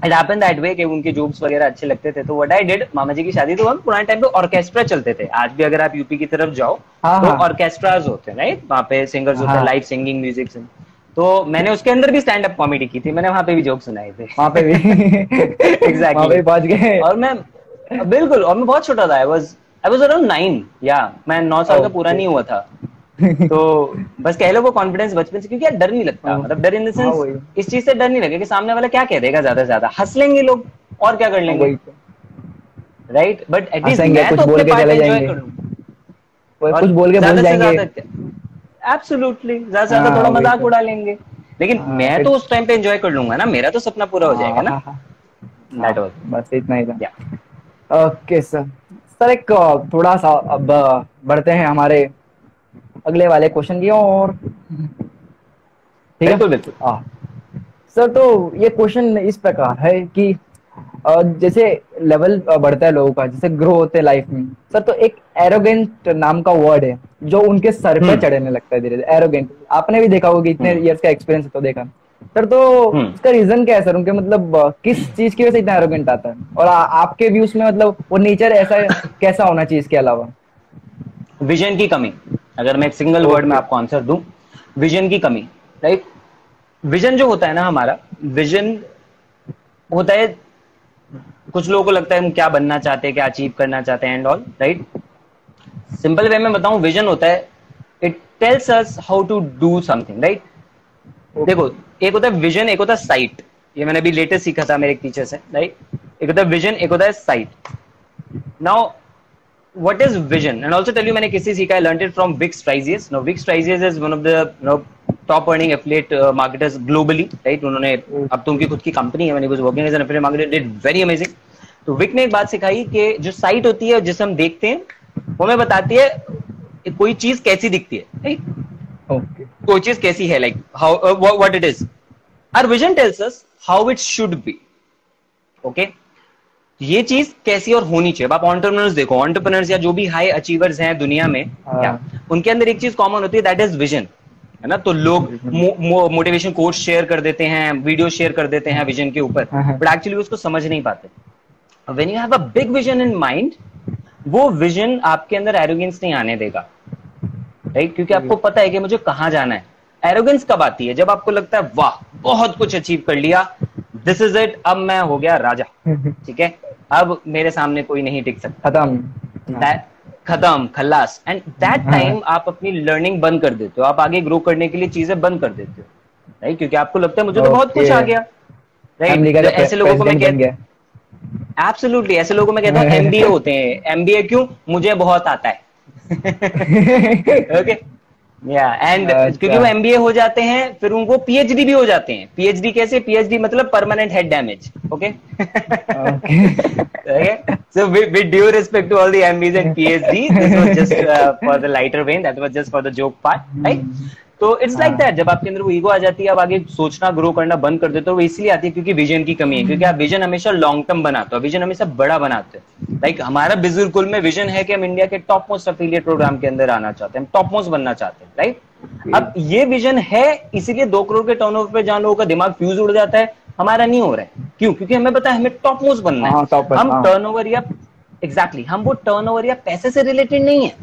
it happened that way कि उनके जोक्स वगैरह अच्छे लगते थे। तो व्हाट आई डिड, मामा जी की शादी, तो हम पुराने टाइम पे ऑर्केस्ट्रा चलते थे। आज भी अगर आप यूपी की तरफ जाओ हाँ तो हाँ ऑर्केस्ट्राज होते हैं, राइट, वहाँ पे सिंगर्स होते हैं, हाँ। Live singing music. तो मैंने उसके अंदर भी स्टैंड अप कॉमेडी की थी, मैंने वहां पे भी जोक सुनाए थे। वहां पे भी। वहां पे एग्जैक्टली भी पहुंच गए। और मैं बिल्कुल, और मैं बहुत छोटा था, आई वाज अराउंड 9, या मैं 9 साल का पूरा ओके। नहीं हुआ था। तो बस कह लो वो कॉन्फिडेंस बचपन से, क्योंकि यार डर नहीं लगता, मतलब डर इन द हाँ सेंस, वही। इस चीज से डर नहीं लगे कि सामने वाला क्या कह देगा, ज्यादा से ज्यादा हंस लेंगे लोग, और क्या कर हाँ लेंगे, वही तो। राइट। बट एटलीस्ट हंसेंगे, मैं कुछ तो अपने बोल के पार्ट चले एंजॉय जाएंगे, कर लूं। वो और कुछ बोल के भूल ज्यादा से जाएंगे। ज्यादा एब्सोल्युटली ज्यादा से ज्यादा हाँ थोड़ा वही मजाक तो। उड़ा लेंगे, लेकिन हाँ मैं फिर। तो उस टाइम पे एंजॉय कर लूंगा ना, मेरा तो सपना पूरा हो जाएगा हाँ ना। हाँ हाँ। हाँ, दैट वाज, बस इतना ही या। था। Okay sir. सर एक थोड़ा सा अब बढ़ते हैं हमारे अगले वाले क्वेश्चन की और, ठीक है। बिल्कुल बिल्कुल। हाँ सर, तो ये क्वेश्चन इस प्रकार है कि जैसे लेवल बढ़ता है लोगों का, जैसे ग्रो होते हैं लाइफ में सर, तो एक एरोगेंट नाम का वर्ड है जो उनके सर पे हम्म चढ़ने लगता है धीरे धीरे। एरोगेंट आपने भी देखा होगा कि इतने हम्म इयर्स का एक्सपीरियंस है तो देखा सर, तो हम्म इसका रीजन क्या है सर? उनके मतलब किस चीज की वजह से इतना एरोगेंट आता है? और आपके व्यूज में मतलब वो नेचर ऐसा कैसा होना चाहिए इसके अलावा? विजन की कमी। अगर मैं एक सिंगल वर्ड में ओके। आपको आंसर दूं, विजन की कमी। राइट। विजन जो होता है ना हमारा, विजन होता है, कुछ लोगों को लगता है हम क्या बनना चाहते हैं, क्या अचीव करना चाहते हैं and all. Right. Simple way में बताऊं, विजन होता है, it tells us how to do something. Right. Okay. देखो, एक होता है विजन, एक होता है साइट। ये मैंने अभी लेटेस्ट सीखा था मेरे एक टीचर से। राइट। एक होता है विजन, एक होता है site. Now what is vision? And also tell you, मैंने किससे सीखा है, learned it from Wix Trizius. Now Wix Trizius is one of the top earning affiliate marketers globally, right? उन्होंने, अब तो उनकी खुद की कंपनी है, when he was working as an affiliate marketer, did very amazing. तो विक ने एक बात सिखाई कि जो साइट होती है जिसे हम देखते हैं, वो हमें बताती है कोई चीज कैसी दिखती है, right? ओके। कोई चीज कैसी है, like how what it is. Our vision tells us how it should be. Okay? ये चीज कैसी और होनी चाहिए। अब आप एंटरप्रेन्योर्स देखो, एंटरप्रेन्योर्स या जो भी हाई अचीवर्स हैं दुनिया में, क्या उनके अंदर एक चीज कॉमन होती है, दैट इज विजन, है ना। तो लोग मोटिवेशन कोर्स शेयर कर देते हैं, वीडियो शेयर कर देते हैं विजन के ऊपर, बट एक्चुअली उसको समझ नहीं पाते। When you have a big vision in mind, वो विजन आपके अंदर एरोगेंस नहीं आने देगा, राइट? क्योंकि आपको पता है कि मुझे कहां जाना है। एरोगेंस कब आती है? जब आपको लगता है वाह बहुत कुछ अचीव कर लिया, दिस इज इट, अब मैं हो गया राजा, ठीक है, अब मेरे सामने कोई नहीं टिक सकता, खत्म। खत्म, खल्लास। एंड दैट टाइम आप अपनी लर्निंग बंद कर देते हो, आप आगे ग्रो करने के लिए चीजें बंद कर देते हो, राइट? क्योंकि आपको लगता है मुझे तो बहुत कुछ आ गया, राइट? ऐसे लोगों को मैं कहता, एब्सोल्युटली, ऐसे लोगों को मैं कहता हूँ एमबीए होते हैं। एमबीए क्यों? मुझे बहुत आता है। ओके, या एंड क्योंकि वो एमबीए हो जाते हैं, फिर उनको पीएचडी भी हो जाते हैं। पीएचडी कैसे? पीएचडी मतलब permanent head damage. Okay, so with due respect to all the MBs and PhD, this was just for the lighter vein, that was just for the joke part, right? तो इट्स लाइक दैट, जब आपके अंदर वो ईगो आ जाती है, आप आगे सोचना ग्रो करना बंद कर देते हो, वो इसलिए आती है क्योंकि विजन की कमी है। क्योंकि आप विजन हमेशा लॉन्ग टर्म बनाते हो, विजन हमेशा बड़ा बनाते हो। लाइक हमारा बिजुर्कुल में विजन है कि हम इंडिया के टॉप मोस्ट एफिलिएट प्रोग्राम के अंदर आना चाहते हैं, हम टॉप मोस्ट बनना चाहते हैं, राइट? अब ये विजन है, इसीलिए 2 करोड़ के टर्नओवर पे जहां लोगों का दिमाग फ्यूज उड़ जाता है, हमारा नहीं हो रहा है। क्यों? क्योंकि हमें पता है हमें टॉप मोस्ट बनना है। हम टर्नओवर या एग्जैक्टली हम वो टर्नओवर या पैसे से रिलेटेड नहीं है,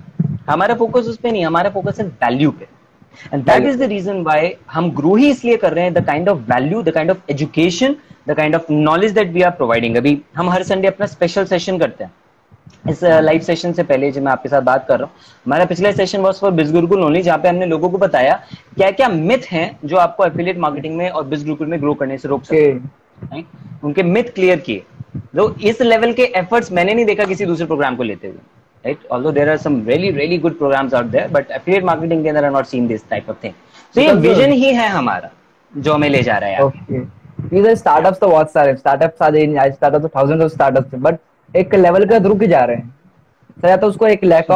हमारा फोकस उस पे नहीं, हमारा फोकस है वैल्यू पे। And that is the reason why हम ग्रो ही इसलिए कर रहे हैं, the kind of value, the kind of education, the kind of knowledge that we are providing. अभी हम हर संडे अपना स्पेशल सेशन करते हैं। इस लाइव सेशन से पहले जो मैं आपके साथ बात कर रहा हूँ, हमारा पिछला सेशन वाज फॉर बिजगुरुकुल ओनली, जहाँ पे हमने लोगों को बताया क्या क्या मिथ हैं जो आपको एफिलिएट मार्केटिंग में और बिजगुरुकुल में ग्रो करने से रोक सकते हैं। उनके मिथ क्लियर किए। तो इस लेवल के एफर्ट्स मैंने नहीं देखा किसी दूसरे प्रोग्राम को लेते हुए, right? Although there are some really really good programs out there, but affiliate marketing के अंदर I have not seen this type of thing. So ये विजन ही है हमारा जो हमें ले जा रहा है। Okay. These are startups तो बहुत सारे startups आ रहे हैं, startups तो thousands of startups हैं, but एक लेवल का रुक जा रहे हैं। सर या तो उसको एक lack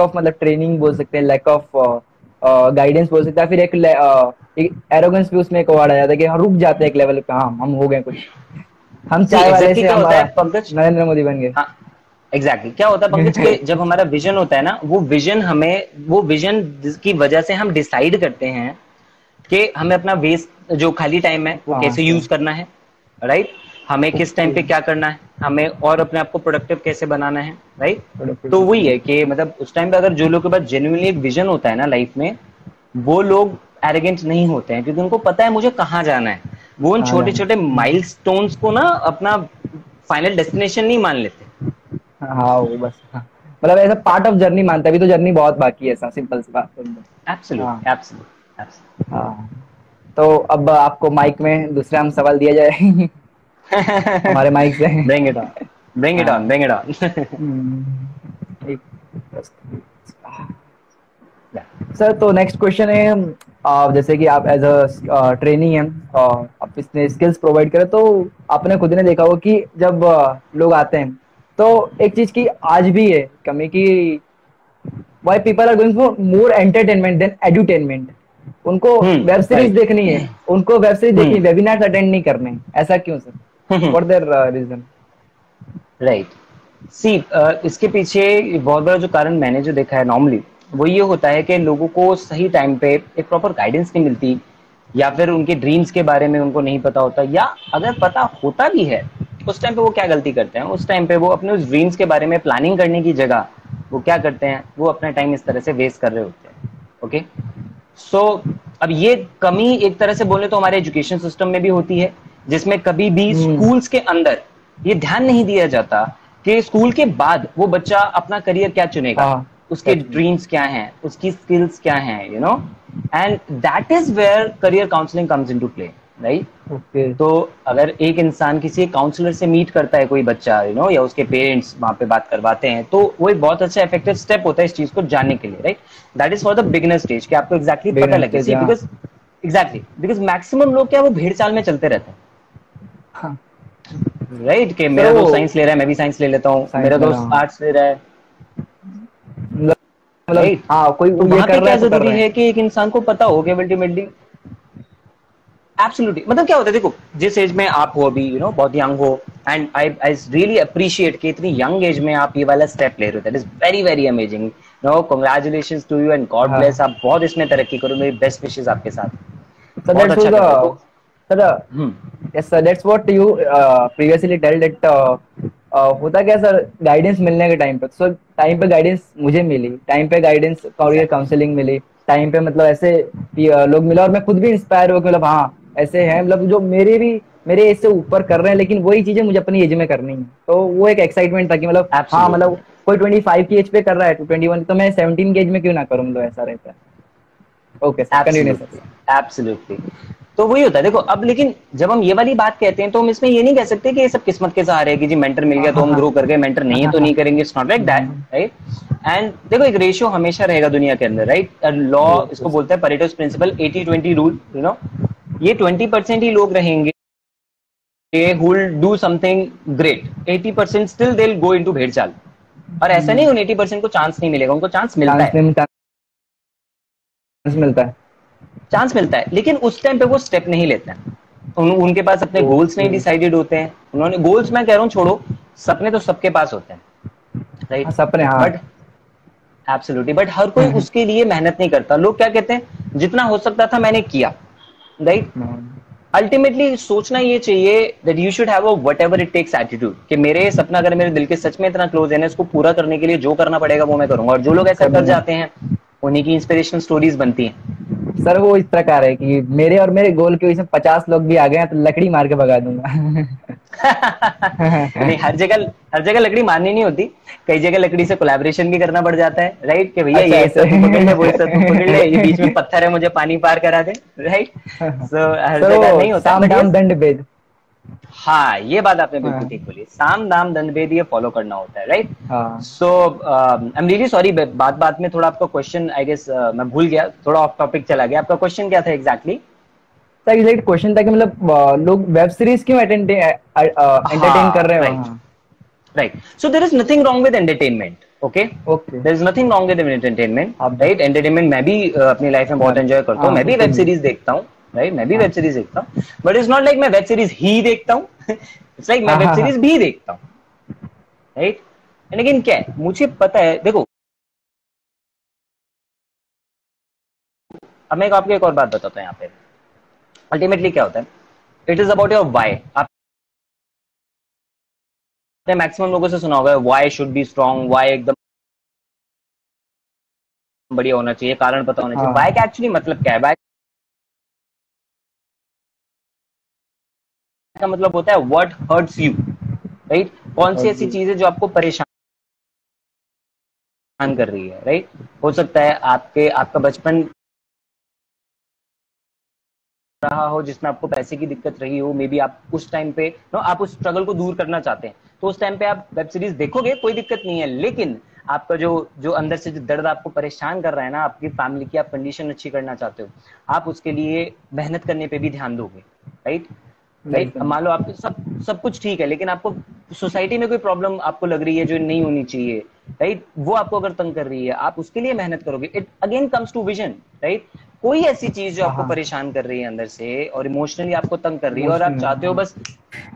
of मतलब ट्रेनिंग बोल सकते हैं, lack of गाइडेंस बोल सकते हैं, फिर एक एरोगेंस भी उसमें एक वर्ड आ जाता है कि हम रुक जाते हैं एक लेवल पे, हाँ हम हो गए कुछ, हम चाय वाले से नरेंद्र मोदी बन गए। एग्जैक्टली क्या होता है पंकज के, जब हमारा विजन होता है ना, वो विजन की वजह से हम डिसाइड करते हैं कि हमें अपना वेस्ट जो खाली टाइम है वो कैसे यूज करना है, राइट? हमें किस टाइम पे क्या करना है, हमें और अपने आप को प्रोडक्टिव कैसे बनाना है, राइट? तो वही है कि मतलब उस टाइम पे अगर जो लोग के पास जेन्युइनली एक विजन होता है ना लाइफ में, वो लोग एरोगेंट नहीं होते हैं, क्योंकि उनको पता है मुझे कहाँ जाना है। वो उन छोटे छोटे माइलस्टोन्स को ना अपना फाइनल डेस्टिनेशन नहीं मान लेते। हाँ वो बस, मतलब ऐसा पार्ट ऑफ जर्नी मानता है, अभी तो जर्नी बहुत बाकी है, ऐसा सिंपल सी बात। Absolute absolute. हाँ, तो अब आपको माइक में दूसरा हम सवाल दिया जाए। हमारे माइक से Bring it on, bring it on, bring it on. Sir तो नेक्स्ट क्वेश्चन है, जैसे कि आप एज अ ट्रेनी हैं और आप इसने स्किल्स प्रोवाइड करें, तो आपने खुद ने देखा होगा कि जब लोग आते हैं तो एक चीज की आज भी है कमी की why people are going for more entertainment than edutainment. उनको वेब सीरीज राइट। देखनी है, उनको वेब सीरीज देखनी है, वेबिनार्स अटेंड नहीं करने। ऐसा क्यों sir? What there reason? Right. See, इसके पीछे बहुत बड़ा जो कारण मैंने जो देखा है नॉर्मली, वो ये होता है कि लोगों को सही टाइम पे एक प्रॉपर गाइडेंस नहीं मिलती, या फिर उनके ड्रीम्स के बारे में उनको नहीं पता होता, या अगर पता होता भी है उस टाइम पे वो क्या गलती करते हैं, उस टाइम पे वो अपने उस ड्रीम्स के बारे में प्लानिंग करने की जगह वो क्या करते हैं, वो अपना टाइम इस तरह से वेस्ट कर रहे होते हैं। ओके, सो अब ये कमी एक तरह से बोले तो हमारे एजुकेशन सिस्टम में भी होती है, जिसमें कभी भी स्कूल्स के अंदर ये ध्यान नहीं दिया जाता कि स्कूल के बाद वो बच्चा अपना करियर क्या चुनेगा, हाँ, उसके ड्रीम्स क्या हैं, उसकी स्किल्स क्या हैं, you know, and that is where career counselling comes into play, right. Okay तो अगर एक इंसान किसी काउंसलर से मीट करता है, कोई बच्चा, यू नो, या उसके पेरेंट्स वहां पे बात करवाते हैं, तो वो एक बहुत अच्छा इफेक्टिव स्टेप होता है इस चीज को जानने के लिए, right. That is for the beginner stage, कि आपको एग्जैक्टली पता लगे। सी, बिकॉज एग्जैक्टली बिकॉज मैक्सिमम लोग क्या वो भेड़ चाल में चलते रहते हाँ हैं, राइट, कि सर मेरा वो दोस्त साइंस ले रहा है, मैं भी साइंस ले लेता हूँ, साइंस मेरा ले रहा दोस्त हूँ आर्ट्स ले रहा है, मतलब राइट। हाँ कोई तो ये वहां पे कर रहा क्या है तो कर जरूरी रहे है हैं। कि एक इंसान को पता हो कि अल्टीमेटली एब्सोल्युटली, मतलब क्या होता है, देखो जिस एज में आप हो अभी, यू नो, बहुत यंग हो, एंड आई रियली अप्रिशिएट कि इतनी यंग एज में आप ये वाला स्टेप ले रहे हो, that is very very amazing. No, congratulations to you and God bless, हाँ आप बहुत इसमें तरक्की करो, मेरी बेस्ट विशेस आपके साथ, सर बहुत दैट्स अच्छा कर रहे हो। तो sir hmm yes sir that's what you previously tell that होता क्या सर, गाइडेंस मिलने के टाइम पे, सो टाइम पे गाइडेंस मुझे मिली, टाइम पे गाइडेंस करियर एग्जैक्टली काउंसलिंग मिली, टाइम पे मतलब ऐसे लोग मिला, और मैं खुद भी इंस्पायर हुआ कि मतलब हाँ ऐसे हैं, मतलब जो मेरे एज से ऊपर कर रहे हैं, लेकिन वही चीजें मुझे अपनी एज में करनी है। तो वो एक एक्साइटमेंट था कि मतलब हाँ एब्सोल्युटली मतलब कोई 25 की एज पे कर रहा है, 21, तो मैं 17 की एज में क्यों ना करूँ, मतलब ऐसा रहता है। Okay sir continue sir. Absolutely absolutely. तो वही होता है, देखो अब, लेकिन जब हम ये वाली बात कहते हैं तो हम इसमें ये नहीं कह सकते कि ये सब किस्मत के सहारे है कि जी मेंटर मिल गया तो हाँ हम हाँ ग्रो कर गए, मेंटर नहीं है हाँ तो हाँ नहीं करेंगे, it's not like that, right. And देखो एक रेशियो हमेशा रहेगा दुनिया के अंदर, राइट। लॉ इसको बोलता है पेरेटोस प्रिंसिपल, 80-20 रूल, यू नो। ये 20% ही लोग रहेंगे who will do something great, 80% still they'll go into भेड़ चाल। और ऐसा नहीं उन 80% को चांस नहीं मिलेगा, उनको चांस मिलता चांस है, नहीं, चांस मिलता है। चांस मिलता है, लेकिन उस टाइम पे वो स्टेप नहीं लेते हैं। उनके पास अपने गोल्स ओके नहीं डिसाइडेड होते हैं, उन्होंने गोल्स, मैं कह रहा हूँ छोड़ो, सपने तो सबके पास होते हैं, हाँ राइट। सपने हाँ। बट एब्सोल्युटली, बट हर कोई उसके लिए मेहनत नहीं करता। लोग क्या कहते हैं, जितना हो सकता था मैंने किया, राइट। अल्टीमेटली सोचना ये चाहिए that you should have a whatever it takes attitude, कि मेरे सपना अगर मेरे दिल के सच में इतना क्लोज है ना, इसको पूरा करने के लिए जो करना पड़ेगा वो मैं करूंगा। और जो लोग ऐसा कर करूंगा जाते हैं उन्हीं की इंस्पिरेशनल स्टोरीज बनती हैं। सर। वो इस प्रकार है कि मेरे गोल के वजह से 50 लोग भी आ गए हैं तो लकड़ी मार के भगा दूंगा। नहीं, हर जगह लकड़ी मारनी नहीं होती, कई जगह लकड़ी से कोलैबोरेशन भी करना पड़ जाता है, राइट, कि भैया अच्छा ये ऐसे। हिस्सा तू पकड़ ले, वो हिस्सा तू पकड़ ले, ये बीच में पत्थर है मुझे पानी पार करा दे, राइट। सो हर सर जगह वो नहीं होता है, साम बट दाम यस, दंड भेद। हाँ ये बात आपने बिल्कुल हाँ ठीक बोली, साम दाम दंड भेद ये फॉलो करना होता है, राइट। हाँ सो आई एम रियली सॉरी, बात बात में थोड़ा आपका क्वेश्चन आई गेस मैं भूल गया, थोड़ा ऑफ टॉपिक चला गया। आपका क्वेश्चन क्या था एग्जैक्टली? सर एग्जैक्ट क्वेश्चन था कि मतलब लोग वेब सीरीज क्यों एंटरटेन कर हाँ, रहे हो। राइट, हाँ right. So there is nothing wrong with entertainment, okay, okay. There is nothing wrong with entertainment, आप राइट। एंटरटेनमेंट मैं भी अपनी लाइफ में बहुत एंजॉय करता हूँ, हाँ मैं भी वेब खुद भी। सीरीज देखता हूँ, राइट, मैं भी हाँ वेब सीरीज देखता हूँ, बट इट्स नॉट लाइक मैं वेब सीरीज ही देखता हूँ, इट्स लाइक मैं हाँ वेब हाँ हाँ सीरीज भी देखता हूँ, राइट। लेकिन क्या है, मुझे पता है, देखो अब मैं आपको एक और बात बताता हूँ यहाँ पे, अल्टीमेटली क्या होता है, it is about your why. आपने मैक्सिमम लोगों से सुना होगा why should be strong, why एकदम बढ़िया होना चाहिए, कारण पता होना चाहिए। वाई हाँ का एक्चुअली मतलब क्या है? वाई का मतलब होता है व्हाट हर्ट्स यू, राइट। कौन सी और ऐसी जी चीज है जो आपको परेशान कर रही है, राइट। हो सकता है आपका बचपन रहा हो जिसमें आपको पैसे की दिक्कत रही हो, मे बी आप उस टाइम पे नो आप उस स्ट्रगल को दूर करना चाहते हैं, तो उस टाइम पे आप वेब सीरीज देखोगे, कोई दिक्कत नहीं है। लेकिन आपका जो जो अंदर से जो दर्द आपको परेशान कर रहा है ना, आपकी फैमिली की आप कंडीशन अच्छी करना चाहते हो, आप उसके लिए मेहनत करने पे भी ध्यान दोगे, राइट, राइट। अब बिल्कुल। मान लो आप सब सब कुछ ठीक है, लेकिन आपको सोसाइटी में कोई प्रॉब्लम आपको लग रही है जो नहीं होनी चाहिए, राइट, वो आपको अगर तंग कर रही है, आप उसके लिए मेहनत करोगे, it again comes to vision, right. कोई ऐसी चीज जो आपको हाँ, परेशान कर रही है अंदर से और इमोशनली आपको तंग कर रही है और आप इमोशनल, चाहते हो हाँ। बस,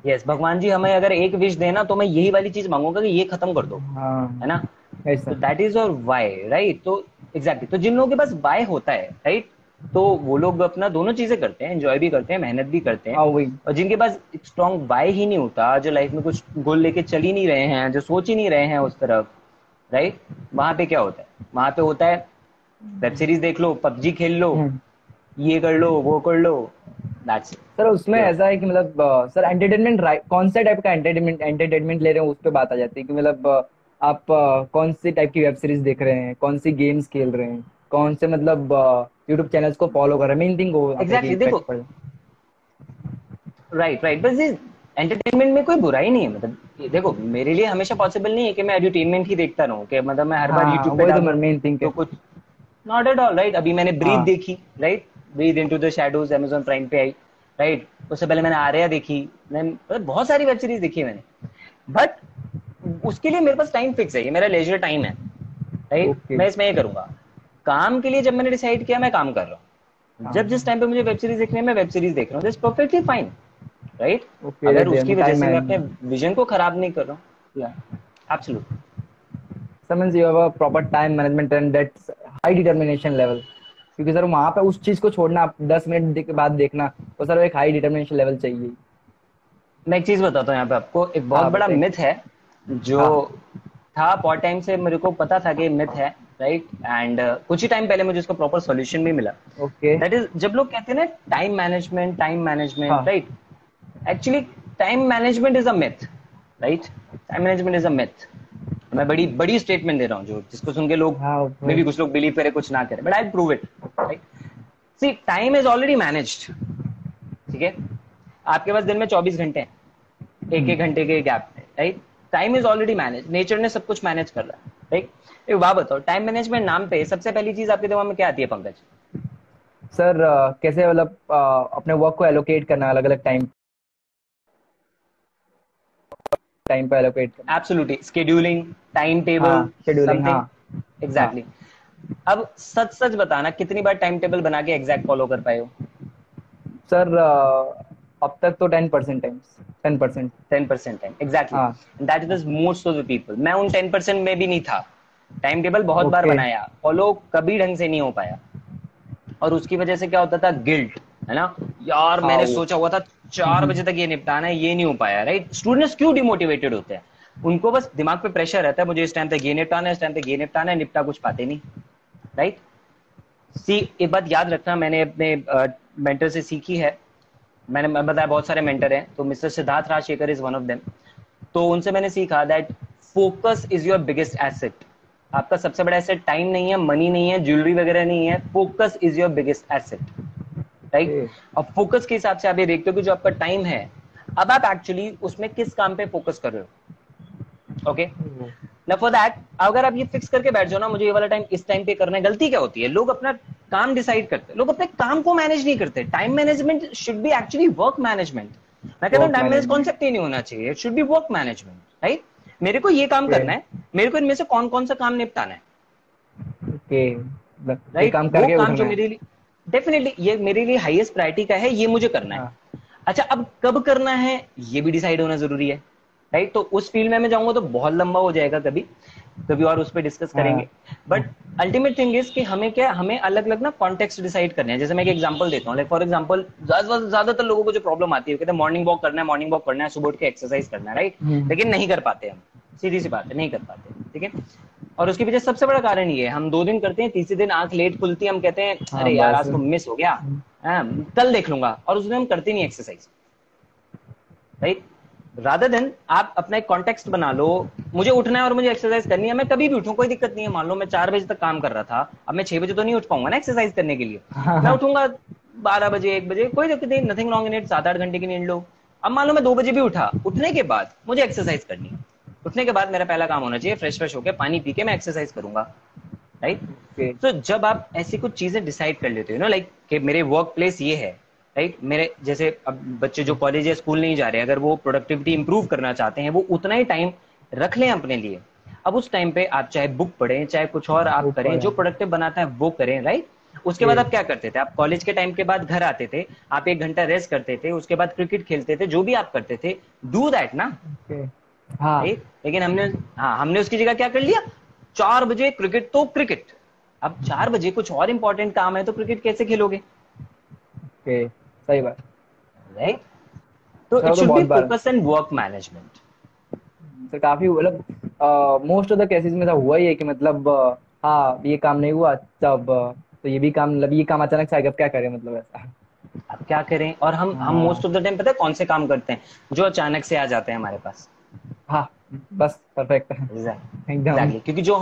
यस भगवान जी हमें अगर एक विश देना तो मैं यही वाली चीज मांगूंगा कि ये खत्म कर दो, है हाँ, ना। ऐसा। तो that is your why, right. तो एग्जैक्टली, तो जिन लोगों के पास वाई होता है, राइट, तो वो लोग अपना दोनों चीजें करते हैं, एंजॉय भी करते हैं, मेहनत भी करते हैं। हाँ, वही। और जिनके पास स्ट्रॉन्ग वाई ही नहीं होता, जो लाइफ में कुछ गोल लेके चल ही नहीं रहे हैं, जो सोच ही नहीं रहे हैं उस तरफ, राइट, वहां पे क्या होता है, वहां पे होता है वेब सीरीज देख लो, पबजी खेल लो, हम्म। ये कर लो, वो कर लो, दैट्स सर उसमें इट। ऐसा है कि मतलब सर एंटरटेनमेंट कौन से टाइप का एंटरटेनमेंट ले रहे हैं उस पे बात आ जाती है कि मतलब आप कौन सी टाइप की वेब सीरीज देख रहे हैं, कौन सी गेम्स खेल रहे हैं, कौन से मतलब यूट्यूब चैनल्स को फॉलो कर रहे हैं, मेन थिंग वो आता है कि एग्जैक्टली, इम्पैक्ट देखो, पड़ जाए। राइट राइट, बस इस एंटरटेनमेंट में कोई बुराई नहीं है, मतलब ये देखो मेरे लिए हमेशा पॉसिबल नहीं है कि मैं एंटरटेनमेंट ही देखता रहूं, कि मतलब मैं हर बार हाँ, यूट्यूब पे वही तो डाल दूं मेन थिंग तो है। कुछ, नॉट एट ऑल, राइट। अभी मैंने ब्रीथ हाँ, देखी, राइट, breathe into the shadows, Amazon prime पे आई, राइट। उससे पहले मैंने आर्या देखी, मैंने मतलब बहुत सारी वेब सीरीज देखी है मैंने, बट उसके लिए मेरे पास टाइम फिक्स है, ये मेरा लेजर टाइम है, राइट। ओके। मैं इसमें ये करूंगा, काम के लिए जब मैंने डिसाइड किया मैं काम कर रहा हूँ, हाँ, जब जिस टाइम पे मुझे वेब सीरीज देखनी है मैं वेब सीरीज देख रहा हूँ, that's perfectly fine, right. Okay, अगर उसकी वजह टाइम से मैं अपने मैनेजमेंट। विजन को खराब नहीं कर रहा हूँ, या absolutely. Sir means you have a proper time management and that's high determination level, क्योंकि सर वहां पे उस चीज को छोड़ना 10 मिनट के बाद देखना, तो सर एक हाई डिटर्मिनेशन लेवल चाहिए। मैं एक चीज बताता हूँ यहाँ पे आपको, एक बहुत हाँ, बड़ा बताइए। मिथ है जो हाँ। था बहुत टाइम से, मेरे को पता था कि मिथ है, राइट, एंड कुछ ही टाइम पहले मुझे इसका प्रॉपर सॉल्यूशन भी मिला। ओके। दैट इज, जब लोग कहते हैं ना टाइम मैनेजमेंट, हाँ, right, actually time management is a myth, right, time management is a myth. मैं बड़ी बड़ी स्टेटमेंट दे रहा हूँ जो जिसको सुन के लोग, हाँ, मे भी कुछ लोग बिलीव करे कुछ ना करे, but I prove it, right. See, time is already managed, ठीक है। आपके पास दिन में 24 घंटे हैं, एक एक घंटे के गैप में, right. Time is already manage, nature ने सब कुछ मैनेज कर रहा है, राइट। एक बात बताओ, टाइम मैनेजमेंट नाम पे सबसे पहली चीज आपके दिमाग में क्या आती है पंकज? सर कैसे मतलब अपने वर्क को एलोकेट करना, अलग अलग टाइम टाइम पे एलोकेट करना। एब्सोल्युटली, स्केड्यूलिंग, टाइम टेबल, हाँ, शेड्यूलिंग, हाँ। समथिंग, हाँ, एग्जैक्टली। अब सच सच बताना, कितनी बार टाइम टेबल बना के एग्जैक्ट फॉलो कर पाए हो? सर अब तक तो 10% टाइम्स, 10%। 10% टाइम, एग्जैक्टली, हाँ। That is most of the people. मैं उन 10% में भी नहीं था, टाइम टेबल बहुत बार ओके। बनाया, फॉलो कभी ढंग से नहीं हो पाया, और उसकी वजह से क्या होता था, गिल्ट, है ना, यार हाँ, मैंने वो। सोचा हुआ था 4 बजे तक ये निपटाना है, ये नहीं हो पाया, राइट। स्टूडेंट्स क्यों डिमोटिवेटेड होते हैं? उनको बस दिमाग पे प्रेशर रहता है, मुझे इस टाइम तक ये निपटाना है, इस टाइम तक ये निपटाना है, निपटा कुछ पाते नहीं, राइट। सी, एक बात याद रखना, मैंने अपने मेंटर से सीखी है, मैं बताया बहुत सारे मेंटर हैं, तो mister Siddharth Rajshekhar is one of them. तो उनसे मैंने सीखा that focus is your biggest asset. आपका सबसे बड़ा एसेट टाइम नहीं है, मनी नहीं है, ज्वेलरी वगैरह नहीं है, focus is your biggest asset, right. Okay. अब फोकस के हिसाब से आप ये देखते हो कि जो आपका टाइम है, अब आप एक्चुअली उसमें किस काम पे फोकस कर रहे हो, ओके। ना फॉर दैट, अगर आप ये फिक्स करके बैठ जाओ ना, मुझे ये वाला टाइम इस टाइम पे करना है, गलती क्या होती है, लोग अपना काम डिसाइड करते हैं, लोग अपने काम को मैनेज नहीं करते। Time management should be actually work management. मैं कहता हूँ work time manage management. Concept ही नहीं होना चाहिए, it should be work management, right. मेरे को ये काम ओके। करना है, मेरे को इनमें से कौन कौन सा काम निपटाना है, ओके, ये राइट, काम वो करके काम जो उठना है। मेरे लिए डेफिनेटली ये मेरे लिए हाईएस्ट प्रायोरिटी का है, ये मुझे करना है। हाँ, अच्छा, अब कब करना है ये भी डिसाइड होना जरूरी है, राइट। तो उस फील्ड में मैं जाऊंगा तो बहुत लंबा हो जाएगा, कभी कभी और उस पर डिस्कस हाँ, करेंगे। बट अल्टीमेट थिंग इज कि हमें क्या, हमें अलग अलग ना कॉन्टेक्स्ट डिसाइड करने हैं। जैसे मैं एक एग्जांपल देता हूँ, लाइक फॉर एग्जांपल, ज्यादातर लोगों को जो प्रॉब्लम आती है, कहते हैं मॉर्निंग वॉक करना है, मॉर्निंग वॉक करना है, सुबह उठ के एक्सरसाइज करना है, राइट, हम्म, लेकिन नहीं कर पाते हम, सीधी सी बात है, नहीं कर पाते, ठीक है। और उसके पीछे सबसे बड़ा कारण ये है, हम 2 दिन करते हैं, तीसरे दिन आंख लेट खुलती है, हम कहते हैं हाँ, अरे यार बस। आज तो मिस हो गया, कल देख लूंगा, और उस दिन हम करते नहीं एक्सरसाइज, राइट। रादर देन आप अपना एक कॉन्टेक्स्ट बना लो, मुझे उठना है और मुझे एक्सरसाइज करनी है, मैं कभी भी उठूं कोई दिक्कत नहीं है। मान लो मैं 4 बजे तक काम कर रहा था, अब मैं 6 बजे तो नहीं उठ पाऊंगा ना एक्सरसाइज करने के लिए, हाँ, मैं हाँ, उठूंगा 12 बजे 1 बजे, कोई दिक्कत नहीं, नथिंग रॉन्ग इन इट, 7-8 घंटे की नींद लो। अब मान लो मैं 2 बजे भी उठा, उठने के बाद मुझे एक्सरसाइज करनी है, उठने के बाद मेरा पहला काम होना चाहिए फ्रेश फ्रेश होकर पानी पी के मैं एक्सरसाइज करूंगा, राइट। ओके। तो जब आप ऐसी कुछ चीजें डिसाइड कर लेते हो ना, लाइक कि मेरे वर्क प्लेस ये है, राइट, मेरे जैसे अब बच्चे जो कॉलेज या स्कूल नहीं जा रहे, अगर वो प्रोडक्टिविटी इंप्रूव करना चाहते हैं, वो उतना ही टाइम रख लें अपने लिए। अब उस टाइम पे आप चाहे बुक पढ़ें, चाहे कुछ और आप ऊपर करें, है। जो प्रोडक्टिव बनाता है वो करें, राइट। उसके बाद जी। आप क्या करते थे, आप कॉलेज के टाइम के बाद घर आते थे, आप 1 घंटा रेस्ट करते थे, उसके बाद क्रिकेट खेलते थे, जो भी आप करते थे, डू दैट ना, ओके। हाँ। राइट। लेकिन हमने, हाँ, हमने उसकी जगह क्या कर लिया, 4 बजे क्रिकेट तो क्रिकेट। अब 4 बजे कुछ और इंपॉर्टेंट काम है तो क्रिकेट कैसे खेलोगे, ओके, सही बात। राइट। तो सर इट तो शुड बी बहुत बार, focus and work management. Sir काफी मतलब मोस्ट ऑफ द केसेस में तो हुआ ही है कि मतलब हाँ ये काम नहीं हुआ तब तो ये भी काम, मतलब ये काम अचानक से आ गया, अब क्या करें, मतलब ऐसा। अब क्या करें, और हम हाँ। मोस्ट ऑफ द टाइम पता है कौन से काम करते हैं, जो अचानक से आ जाते हैं हमारे पास। हाँ, बस परफेक्ट। एकदम। एग्जैक्टली, क्योंकि जो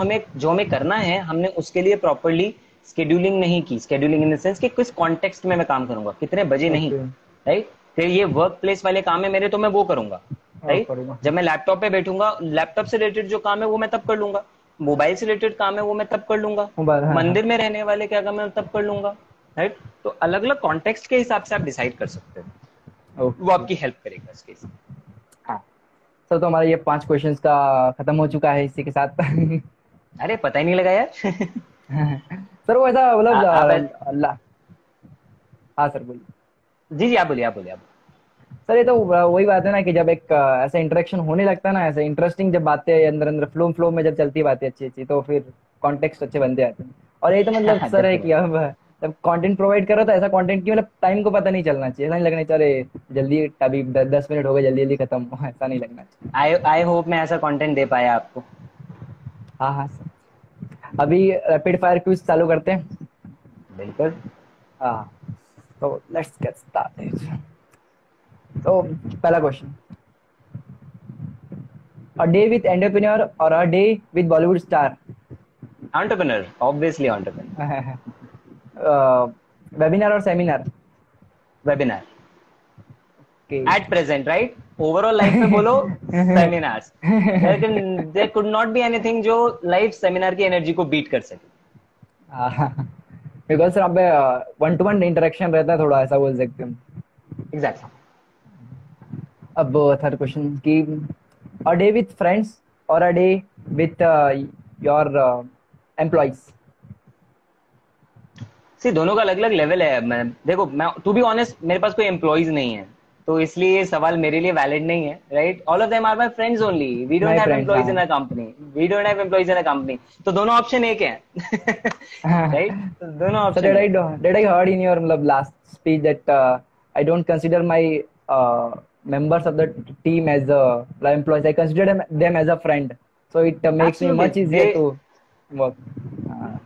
हमें करना है, हमने उसके लिए प्रॉपरली स्केड्यूलिंग नहीं की। स्केड्यूलिंग इन द सेंस कि किस कॉन्टेक्स्ट में मैं काम करूंगा, कितने बजे, नहीं, ओके। राइट। फिर ये वर्क प्लेस वाले काम है मेरे, तो मैं वो करूंगा, और राइट। करूँगा। जब मैं लैपटॉप पे बैठूंगा, लैपटॉप से रिलेटेड जो काम है वो मैं तब कर लूंगा, मोबाइल से रिलेटेड काम है वो मैं तब कर लूंगा, मोबाइल, हाँ हाँ। मंदिर में रहने वाले क्या काम है तब कर लूंगा, राइट। तो अलग अलग कॉन्टेक्स्ट के हिसाब से आप डिसाइड कर सकते हो, वो ओके। आपकी हेल्प करेगा इस केस में। हाँ। सर तो हमारा ये 5 क्वेश्चंस का खत्म हो चुका है इसी के साथ। अरे पता ही नहीं लगा यार। सर वो ऐसा मतलब आप, हाँ सर बोलिए। जी जी, आप बोलिए, आप बोलिए, आप। सर ये तो वही बात है ना कि जब एक ऐसा इंटरेक्शन होने लगता है ना, ऐसे इंटरेस्टिंग जब बातें अंदर अंदर फ्लो फ्लो में जब चलती है बातें अच्छी अच्छी, तो फिर कॉन्टेक्स्ट अच्छे बनते आते हैं। और ये तो मतलब सर है कि डेफिनेटली। अब जब कंटेंट प्रोवाइड करो तो ऐसा कंटेंट की मतलब टाइम को पता नहीं चलना चाहिए, ऐसा नहीं लगना चाहिए अरे जल्दी अभी 10 मिनट हो गए, जल्दी जल्दी खत्म हो, ऐसा नहीं लगना चाहिए। आई होप मैं ऐसा कंटेंट दे पाया आपको। हाँ हाँ सर। अभी रैपिड फायर क्विज चालू करते हैं। बिल्कुल। हाँ, तो लेट्स गेट स्टार्टेड। तो पहला question, a day with entrepreneur और a day with Bollywood star. Entrepreneur, obviously entrepreneur. Webinar और seminar. Webinar. Okay. At present, right, overall life में बोलो, seminars. There could not be anything जो लाइव सेमिनार की एनर्जी को बीट कर सके। बिकॉज सर पे 1-to-1 इंटरेक्शन रहता है, थोड़ा ऐसा बोल सकते हैं। एग्जैक्टली। अब थर्ड क्वेश्चन की, अ डे विथ फ्रेंड्स और a day with your employees. See, दोनों का अलग अलग लेवल है। मैं देखो, मैं टू बी ऑनेस्ट, मेरे पास कोई एम्प्लॉइज नहीं है, तो इसलिए ये सवाल मेरे लिए वैलिड नहीं है, right. All of them are my friends only, we don't my have friends, employees in हाँ। A company, we don't have employees in a company. तो दोनों ऑप्शन एक है। राइट, तो दोनों So ऑप्शन एक है। did I heard in your मतलब last speech that I don't consider my members of the team as employees. I consider them as a friend. So it makes me absolutely, much easier they to work.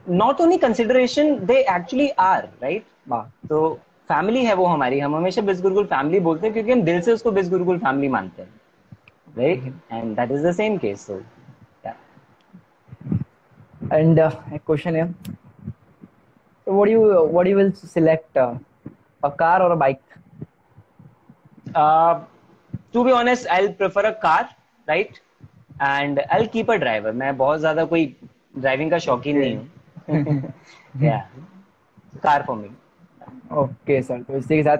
Not only consideration, they actually are, right. हाँ। तो फैमिली है वो हमारी, हम हमेशा बिस गुरुकुल फैमिली बोलते हैं, क्योंकि हम दिल से उसको बिस गुरुकुल फैमिली मानते हैं, right. And that is the same case. So And a question here. So what do you will select a car or a bike? To be honest, I prefer a car, right, and I keep a driver. मैं बहुत ज्यादा कोई ड्राइविंग का शौकीन Okay. नहीं हूँ। या, car for me. Okay sir, तो इसी के साथ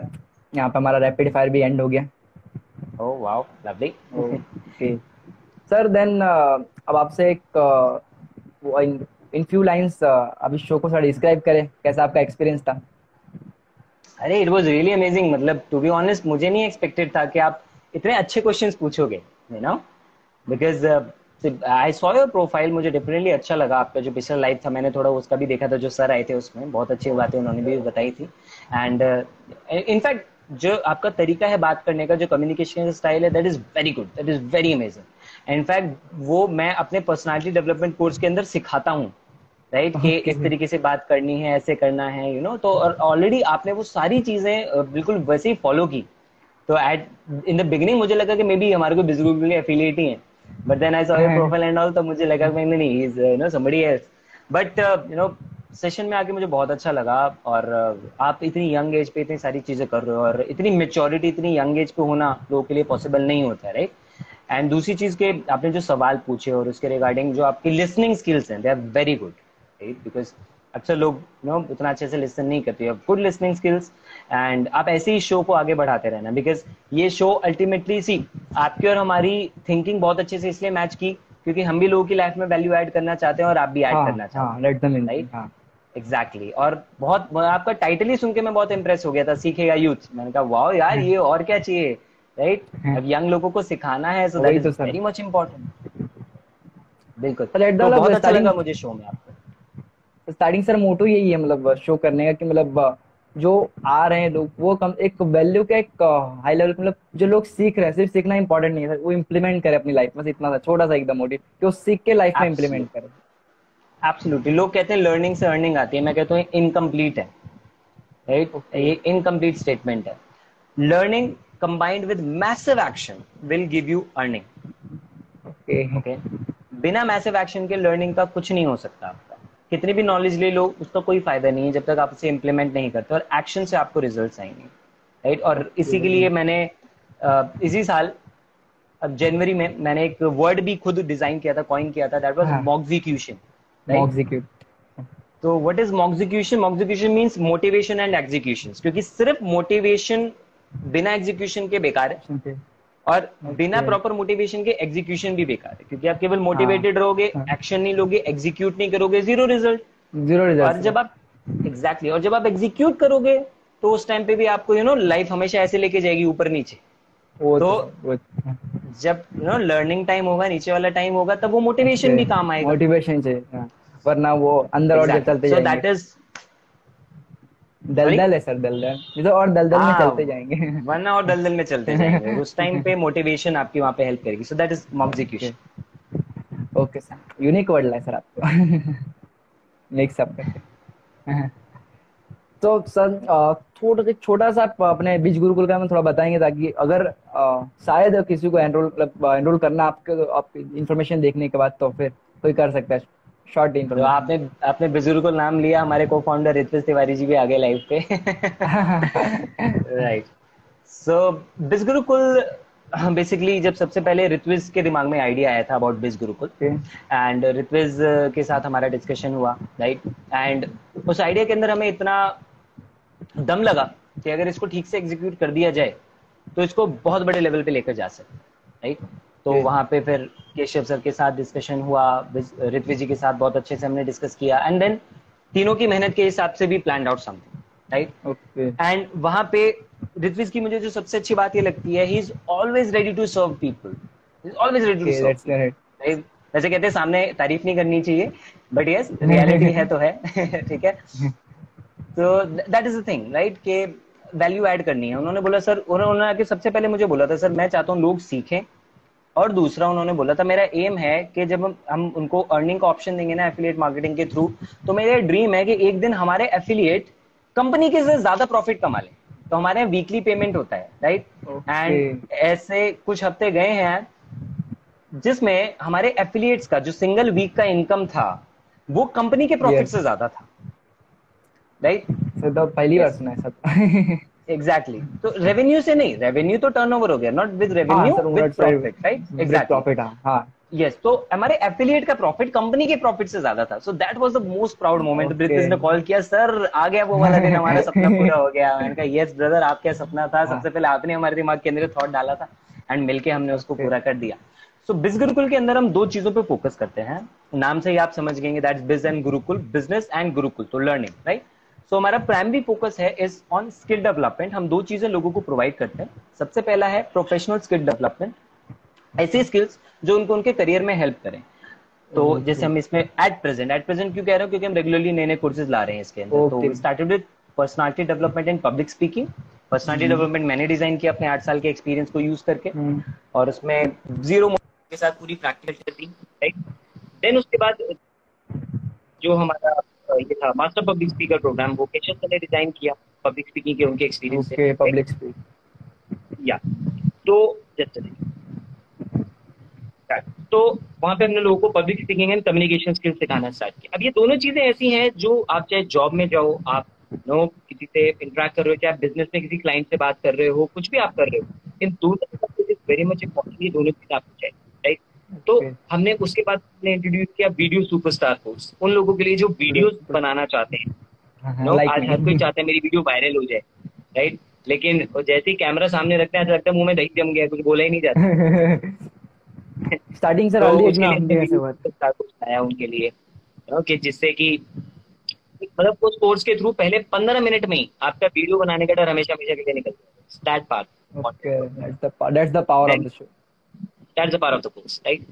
यहाँ पे हमारा रैपिड फायर भी एंड हो गया। Oh wow, lovely. Okay sir, then अब आपसे एक इन इन फ्यू लाइंस अब इस शो को थोड़ा डिस्क्राइब करें, कैसा आपका एक्सपीरियंस था। अरे इट वाज रियली अमेजिंग, मतलब टू बी ऑनेस्ट मुझे नहीं एक्सपेक्टेड था कि आप इतने अच्छे क्वेश्चंस पूछोगे, you know, because I saw your profile, मुझे डेफिनेटली अच्छा लगा। आपका जो पिछला लाइफ था मैंने थोड़ा उसका भी देखा था, जो सर आए थे उसमें बहुत अच्छी बातें उन्होंने भी बताई थी। एंड इनफैक्ट जो आपका तरीका है बात करने का, जो कम्युनिकेशन स्टाइल है, that is very good, that is very amazing. In fact वो मैं अपने पर्सनालिटी डेवलपमेंट कोर्स के अंदर सिखाता हूँ, राइट, कि ओके। इस तरीके से बात करनी है, ऐसे करना है, यू नो। तो ऑलरेडी आपने वो सारी चीजें बिल्कुल वैसे ही फॉलो की। तो एट इन द बिगिनिंग मुझे लगा कि मे बी हमारे को बिजनेस के एफिलिएट ही है, but then I saw your profile and all, तो मुझे लगा कि नहीं नहीं, is you know somebody else. But you know, session में आके मुझे बहुत अच्छा लगा। और आप इतनी यंग एज पे इतनी सारी चीजें कर रहे हो, और इतनी मेच्योरिटी इतनी यंग एज पे होना लोगों के लिए पॉसिबल नहीं होता है, राइट। एंड दूसरी चीज के आपने जो सवाल पूछे और उसके रिगार्डिंग जो आपकी लिसनिंग स्किल्स हैं, they are very good, right, because अक्सर लोग नो उतना अच्छे से लिसन नहीं करते। गुड लिसनिंग स्किल्स, एंड आप ऐसे ही शो को आगे बढ़ाते रहना, बिकॉज ये शो अल्टीमेटली सी आपकी और हमारी थिंकिंग बहुत अच्छे से इसलिए मैच की, क्योंकि हम भी लोगों की लाइफ में वैल्यू ऐड करना चाहते हैं और आप भी ऐड हाँ करना चाहते हाँ, लेट देम इन, हैं, हाँ। Exactly exactly. और बहुत आपका टाइटल ही सुन के मैं बहुत इंप्रेस हो गया था, सीखेगा यूथ। मैंने कहा वाह यार, ये और क्या चाहिए, राइट। अब यंग लोगों को सिखाना है, सो दैट वही इज तो सर। Very much important. बिल्कुल। सर एट द तो मतलब बहुत अच्छा स्टार्टिंग, लगा मुझे शो में आपको। स्टार्टिंग सर मोटो यही है, मतलब शो करने का कि मतलब जो आ रहे हैं लोग वो कम एक वैल्यू का एक हाई लेवल, मतलब जो लोग सीख रहे हैं, सिर्फ सीखना इंपॉर्टेंट नहीं है सर, वो इम्प्लीमेंट करे अपनी लाइफ में, बस इतना सा छोटा सा एकदम मोटिव कि वो सीख के लाइफ में इम्प्लीमेंट करे। एब्सोल्युटली। लोग कहते हैं लर्निंग से अर्निंग आती है, मैं कहता हूँ इनकम्प्लीट है, राइट। ओके। ये इनकम्प्लीट स्टेटमेंट है। Learning combined with massive action will give you earning. Okay. Okay. बिना मैसिव एक्शन के लर्निंग का कुछ नहीं हो सकता आपका। कितनी भी नॉलेज ले लो, उसका कोई फायदा नहीं है जब तक आप उसे इंप्लीमेंट नहीं करते, और एक्शन से आपको रिजल्ट्स आएंगे, राइट। और इसी के लिए मैंने इसी साल, अब जनवरी में, मैंने एक वर्ड भी खुद डिजाइन किया था, कॉइन किया था, दैट वाज हाँ, मॉक्सिक्यूशन, राइट। मॉक्सिक्यूट। तो what is moxecution? Moxecution means motivation and execution, क्योंकि सिर्फ मोटिवेशन बिना एग्जीक्यूशन के बेकार है, और बिना ओके। प्रॉपर मोटिवेशन के एग्जीक्यूशन भी बेकार है, क्योंकि आप केवल हाँ मोटिवेटेड रहोगे, हाँ, एक्शन नहीं लोगे, एग्जीक्यूट नहीं करोगे, जीरो रिजल्ट। जीरो और रिजल्ट। जब आप और जब आप एग्जीक्यूट करोगे, तो उस टाइम पे भी आपको लाइफ हमेशा ऐसे लेके जाएगी ऊपर नीचे। वो तो तो सर वो, जब लर्निंग टाइम होगा, नीचे वाला टाइम होगा, तब वो मोटिवेशन ओके, भी काम आएगा। मोटिवेशन चाहिए, हाँ। वरना वो अंदर और एग्जैक्टली, चलते सो जाएंगे। दैट इज, सॉरी, दलदल है सर, दलदल, ये तो और दलदल में हाँ, चलते जाएंगे। वरना और दलदल में चलते जाएंगे, और उस टाइम पे मोटिवेशन आपकी वहां पे हेल्प करेगी, so that is okay. Moxecution. Okay sir, unique word है सर आपको। मिक्स अप करके। तो सर थोड़ा छोटा सा आप अपने बीज गुरुकुल का में थोड़ा बताएंगे, ताकि अगर शायद किसी को एनरोल, मतलब एनरोल करना आपके आप इंफॉर्मेशन देखने के बाद, तो फिर कोई कर सकता है, शॉर्ट तो इंफॉर्मेशन। आपने आपने बुजुर्ग को नाम लिया, हमारे को फाउंडर ऋत्विज तिवारी जी भी आ गए लाइव पे। राइट। सो बिज गुरुकुल, बेसिकली जब सबसे पहले ऋत्विज के दिमाग में आइडिया आया था अबाउट बिज गुरुकुल, ओके। एंड ऋत्विज के साथ हमारा डिस्कशन हुआ, राइट। एंड उस आइडिया के अंदर हमें इतना दम लगा कि अगर इसको ठीक से एग्जीक्यूट कर दिया जाए, तो इसको बहुत बड़े लेवल पे लेकर जा सकते, राइट। तो वहां पे फिर केशव सर के साथ डिस्कशन हुआ, ऋत्विज जी के साथ बहुत अच्छे से हमने डिस्कस किया, एंड देन तीनों की मेहनत के हिसाब से भी plan out something, right. Okay. And वहां पे ऋत्विज की मुझे जो सबसे अच्छी बात ये लगती है, he is always ready to serve people, he is always ready to okay, serve that's people, correct. Right. जैसे कहते हैं सामने तारीफ नहीं करनी चाहिए, बट यस, रियलिटी है तो है। ठीक है। तो that is the thing, right, कि वैल्यू ऐड करनी है। उन्होंने बोला सर, उन्होंने आके सबसे पहले मुझे बोला था, सर मैं चाहता हूँ लोग सीखें, और दूसरा उन्होंने बोला था मेरा एम है कि जब हम उनको अर्निंग का ऑप्शन देंगे ना एफिलिएट मार्केटिंग के थ्रू, तो मेरा ड्रीम है कि एक दिन हमारे एफिलिएट कंपनी के से ज्यादा प्रॉफिट कमा लें। तो हमारे यहाँ वीकली पेमेंट होता है, राइट। ओके। एंड ऐसे कुछ हफ्ते गए हैं जिसमें हमारे एफिलिएट्स का जो सिंगल वीक का इनकम था, वो कंपनी के प्रॉफिट यस से ज्यादा था, राइट। सर, तो पहली बार यस, सुना है सब। एग्जैक्टली। तो रेवेन्यू से नहीं, रेवेन्यू तो टर्नओवर हो गया, नॉट विद हाँ रेवेन्यू, सर, विद उन्होंने profit, right, break exactly. Profit, हाँ हाँ। यस, तो हमारे एफिलिएट का प्रॉफिट कंपनी के प्रॉफिट से ज्यादा था, so that was the most proud moment. Okay. British ने कॉल किया, सर आ गया वो वाला दिन, हमारा सपना पूरा हो गया। मैंने कहा यस ब्रदर, आपका सपना था, हाँ। सबसे पहले आपने हमारे दिमाग के अंदर थॉट डाला था, एंड मिलके हमने उसको ओके। पूरा कर दिया। सो बिज गुरुकुल के अंदर हम दो चीजों पे फोकस करते हैं, नाम से ही आप समझ गएंगे, दैट्स बिज and Gurukul, business and Gurukul, तो लर्निंग, राइट। सो हमारा प्राइमरी फोकस है इज ऑन स्किल डेवलपमेंट। हम दो चीजें लोगों को प्रोवाइड करते हैं। सबसे पहला है प्रोफेशनल स्किल डेवलपमेंट, ऐसी स्किल्स जो उनको उनके करियर में हेल्प करें। तो जैसे ओके। हम इसमें एट प्रेजेंट क्यों कह रहे हो, क्योंकि हम रेगुलरली नए नए कोर्सेज ला रहे हैं इसके अंदर। तो okay. We started with personality development in public speaking. Personality development मैंने डिजाइन किया अपने 8 साल के एक्सपीरियंस को यूज करके, और उसमें जीरो के साथ पूरी प्रैक्टिकल थी, राइट। देन उसके बाद जो हमारा ये था मास्टर पब्लिक स्पीकर प्रोग्राम, वो केशव सर ने डिजाइन किया पब्लिक स्पीकिंग के उनके एक्सपीरियंस से, ओके, राइट। Public speak. या तो जस्ट तो वहां पे हमने लोगों को public speaking and communication skills सिखाना स्टार्ट किया। अब ये दोनों चीजें ऐसी हैं जो आप चाहे जॉब में जाओ, आप किसी से इंटरेक्ट कर रहे हो, चाहे आप बिजनेस में किसी क्लाइंट से बात कर रहे हो, कुछ भी आप कर रहे हो, इन दोनों वेरी मच इंपॉर्टेंट, ये दोनों चीजें आपको चाहिए, राइट। तो ओके। हमने उसके बाद इंट्रोड्यूस किया वीडियो सुपरस्टार कोर्स, उन लोगों के लिए जो वीडियोस बनाना चाहते हैं। लाइक आज हर कोई मी। चाहता है मेरी वीडियो वायरल हो जाए, राइट। लेकिन जैसे ही कैमरा सामने रखते हैं, ऐसा लगता है मुंह में दही जम गया, कुछ बोला ही नहीं जाता। स्टार्टिंग से तो ऑलरेडी उसके इतना लिए हम हमने भी ऐसे वीडियो हुआ था। कुछ बनाया उनके लिए, कि जिससे कि मतलब उस कोर्स के थ्रू पहले 15 मिनट में ही आपका वीडियो बनाने का डर हमेशा हमेशा के लिए निकल जाएगा, that okay, part. That's the power of the show. That's a part of the course, right.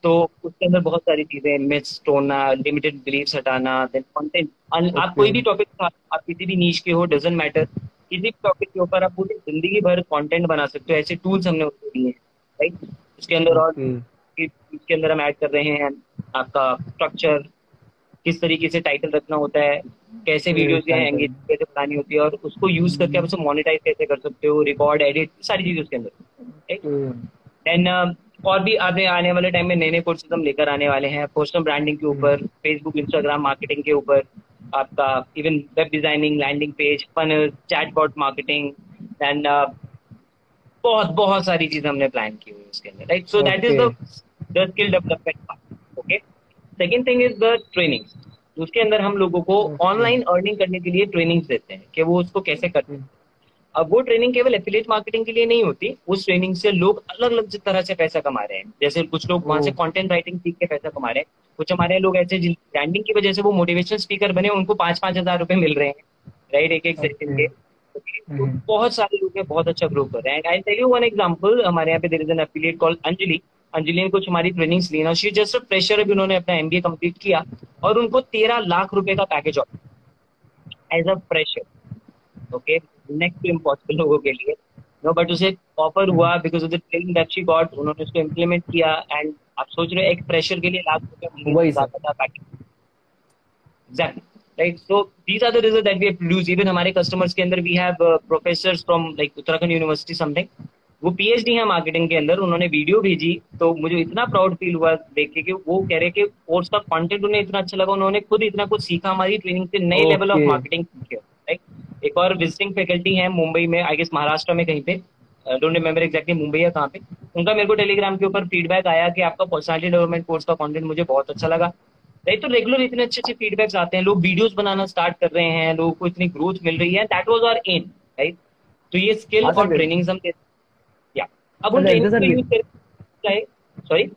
तो उसके अंदर बहुत सारी चीजें, मिथ्स तोड़ना, लिमिटेड बिलीफ्स हटाना, देन कंटेंट। आप ओके। कोई भी टॉपिक, आप किसी भी नीश के हो, डजंट मैटर, किसी भी टॉपिक के ऊपर आप पूरी जिंदगी भर कंटेंट बना सकते हो, ऐसे टूल्स हमने उसको दिए हैं, राइट। उसके अंदर और ओके। इसके अंदर हम ऐड कर रहे हैं आपका स्ट्रक्चर, किस तरीके से टाइटल रखना होता है, कैसे वीडियोस की टाइटल। एंगेज कैसे बनानी होती है, और उसको यूज करके आप उसे मोनेटाइज कैसे कर सकते हो, रिकॉर्ड, एडिट, सारी चीजें उसके अंदर। देन और भी आने आने वाले टाइम में नए नए कोर्सेज हम लेकर आने वाले हैं, पर्सनल ब्रांडिंग के ऊपर, फेसबुक इंस्टाग्राम मार्केटिंग के ऊपर, आपका even web designing, landing page, funnel, chatbot marketing, and बहुत बहुत सारी चीजें हमने प्लान की हुई है उसके अंदर, right. So that is okay. The skill development part. Okay. Second thing is the training. उसके अंदर हम लोगों को ओके। ऑनलाइन अर्निंग करने के लिए ट्रेनिंग्स देते हैं कि वो उसको कैसे करते हैं। अब वो ट्रेनिंग केवल एफिलिएट मार्केटिंग के लिए नहीं होती, उस ट्रेनिंग से लोग अलग अलग तरह से पैसा कमा रहे हैं। जैसे कुछ लोग ओ। वहां से कंटेंट राइटिंग सीख के पैसा कमा रहे हैं, कुछ हमारे लोग ऐसे जिन ब्रांडिंग की वजह से वो मोटिवेशनल स्पीकर बने, उनको 5-5 हज़ार रुपए मिल रहे हैं, राइट, एक एक सेशन ओके। के। तो बहुत सारे लोग हैं, बहुत अच्छा ग्रो कर रहे हैं। I tell you one example, हमारे यहाँ पे there is an affiliate called Anjali. Anjali ने कुछ हमारी ट्रेनिंग्स ली ना, शी जस्ट अ फ्रेशर, अभी उन्होंने अपना एमबीए कंप्लीट किया और उनको 13 लाख रुपए का package as a fresher. Okay, next to impossible लोगों के लिए, नो, बट उसे ऑफर हुआ because of the training that she got, उन्होंने उसको इम्प्लीमेंट किया, एंड आप सोच रहे हो एक फ्रेशर के लिए लाख रुपए महीने वही का सर। ज्यादा package. Exactly, right. So these are the result that we have produce. Even हमारे कस्टमर्स के अंदर we have professors from like Uttarakhand university something, वो पीएचडी है मार्केटिंग के अंदर, उन्होंने वीडियो भेजी तो मुझे इतना प्राउड फील हुआ देख के कि वो कह रहे कि कोर्स का कंटेंट उन्हें इतना अच्छा लगा, उन्होंने खुद इतना कुछ सीखा हमारी ट्रेनिंग से, नए लेवल ऑफ ओके। मार्केटिंग सीखे, राइट। एक और विजिटिंग फैकल्टी है मुंबई में, आई गेस महाराष्ट्र में कहीं पे, डोंट रिमेंबर एग्जैक्टली मुंबई या कहाँ पे, उनका मेरे को टेलीग्राम के ऊपर फीडबैक आया कि आपका पर्सनालिटी डेवलपमेंट कोर्स का कंटेंट मुझे बहुत अच्छा लगा, राइट। तो रेगुलर इतने अच्छे अच्छे फीडबैक्स आते हैं, लोग वीडियोस बनाना स्टार्ट कर रहे हैं, लोगों को इतनी ग्रोथ मिल रही है, that was our aim, right. तो ये स्किल हाँ और सर। ट्रेनिंग्स हम देते हैं, या अब उन दैट ट्रेनिंग सर, को यूज करके चाहे, sorry,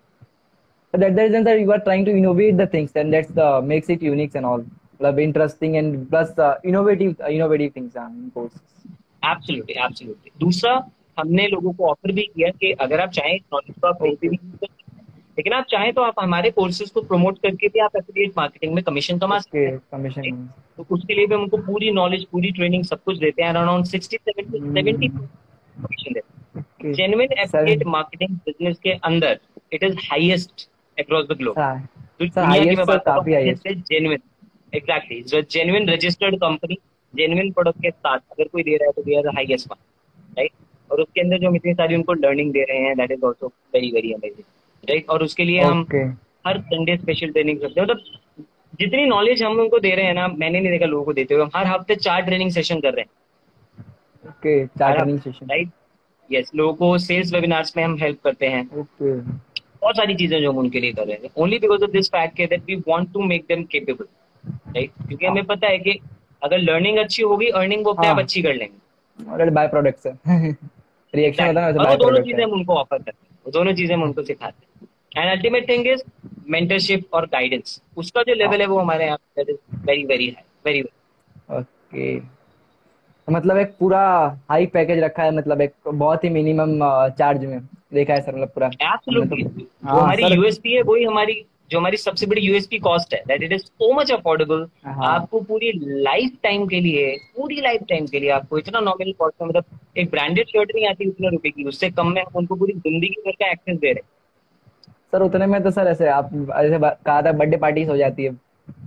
that the reason that you are trying to innovate the things, and that's the makes it unique and all, मतलब interesting and plus innovative things in courses. Absolutely absolutely. दूसरा, हमने लोगों को ऑफर भी किया कि अगर आप चाहें नॉलेज को आप कहीं पे Okay. भी use कर सकते हैं, लेकिन आप चाहें तो आप हमारे कोर्सेज को प्रमोट करके भी आप एफिलिएट मार्केटिंग में कमीशन कमा सकते हैं, Okay, right? commission. तो उसके लिए भी हम उनको पूरी नॉलेज, पूरी ट्रेनिंग, सब कुछ देते हैं, अराउंड 60-70 Hmm. कमीशन देते हैं। Okay. Genuine Sir, affiliate marketing business के अंदर it is highest across the globe. sir, तो sir दुनिया की highest मैं sir, बात कर रहा हूँ, काफी highest. हाईएस्ट है genuine, exactly, genuine registered company, genuine product के साथ अगर कोई दे रहा है तो they are the highest, right. और उसके अंदर जो हम इतनी सारी उनको लर्निंग दे रहे हैं, that is also very very amazing, right. और उसके लिए हम Okay. हर संडे स्पेशल ट्रेनिंग करते हैं, मतलब जितनी नॉलेज हम उनको दे रहे हैं ना, मैंने नहीं देखा लोगों को देते हुए, हम हर हफ्ते 4 ट्रेनिंग सेशन कर रहे हैं, Okay, चार हर training हफ्ते, session. राइट। यस, लोगों को सेल्स वेबिनार्स में हम हेल्प करते हैं, Okay. बहुत सारी चीजें जो हम उनके लिए कर रहे हैं, only because of this fact that we want to make them capable, right. क्योंकि हाँ। हमें पता है कि अगर लर्निंग अच्छी होगी, अर्निंग वो अपने आप हाँ, अच्छी कर लेंगे, ऑलरेडी बाय प्रोडक्ट्स है। रिएक्शन होता है एग्जैक्टली। ना, वैसे और बाय वो दोनों प्रोडक्ट चीजें है। हम उनको ऑफर करते हैं, वो दोनों चीजें हम उनको सिखाते हैं, and ultimate thing is mentorship और गाइडेंस, उसका जो लेवल है वो हमारे यहाँ that is very very high, very very. Okay, मतलब एक पूरा हाई पैकेज रखा है, मतलब एक बहुत ही मिनिमम चार्ज में देखा है सर, मतलब पूरा हमने तो। एब्सोल्युटली, जो हाँ हमारी सर। यूएसपी है वही हमारी, जो हमारी सबसे बड़ी यूएसपी कॉस्ट है, that it is so much affordable. हाँ आपको पूरी लाइफ टाइम के लिए, पूरी लाइफ टाइम के लिए आपको इतना नॉमिनल कॉस्ट में, मतलब एक ब्रांडेड शर्ट नहीं आती उतने रुपए की, उससे कम में हम उनको पूरी जिंदगी भर का एक्सेस दे रहे सर, उतने में तो सर ऐसे आप ऐसे कहा था बर्थडे पार्टीज हो जाती है।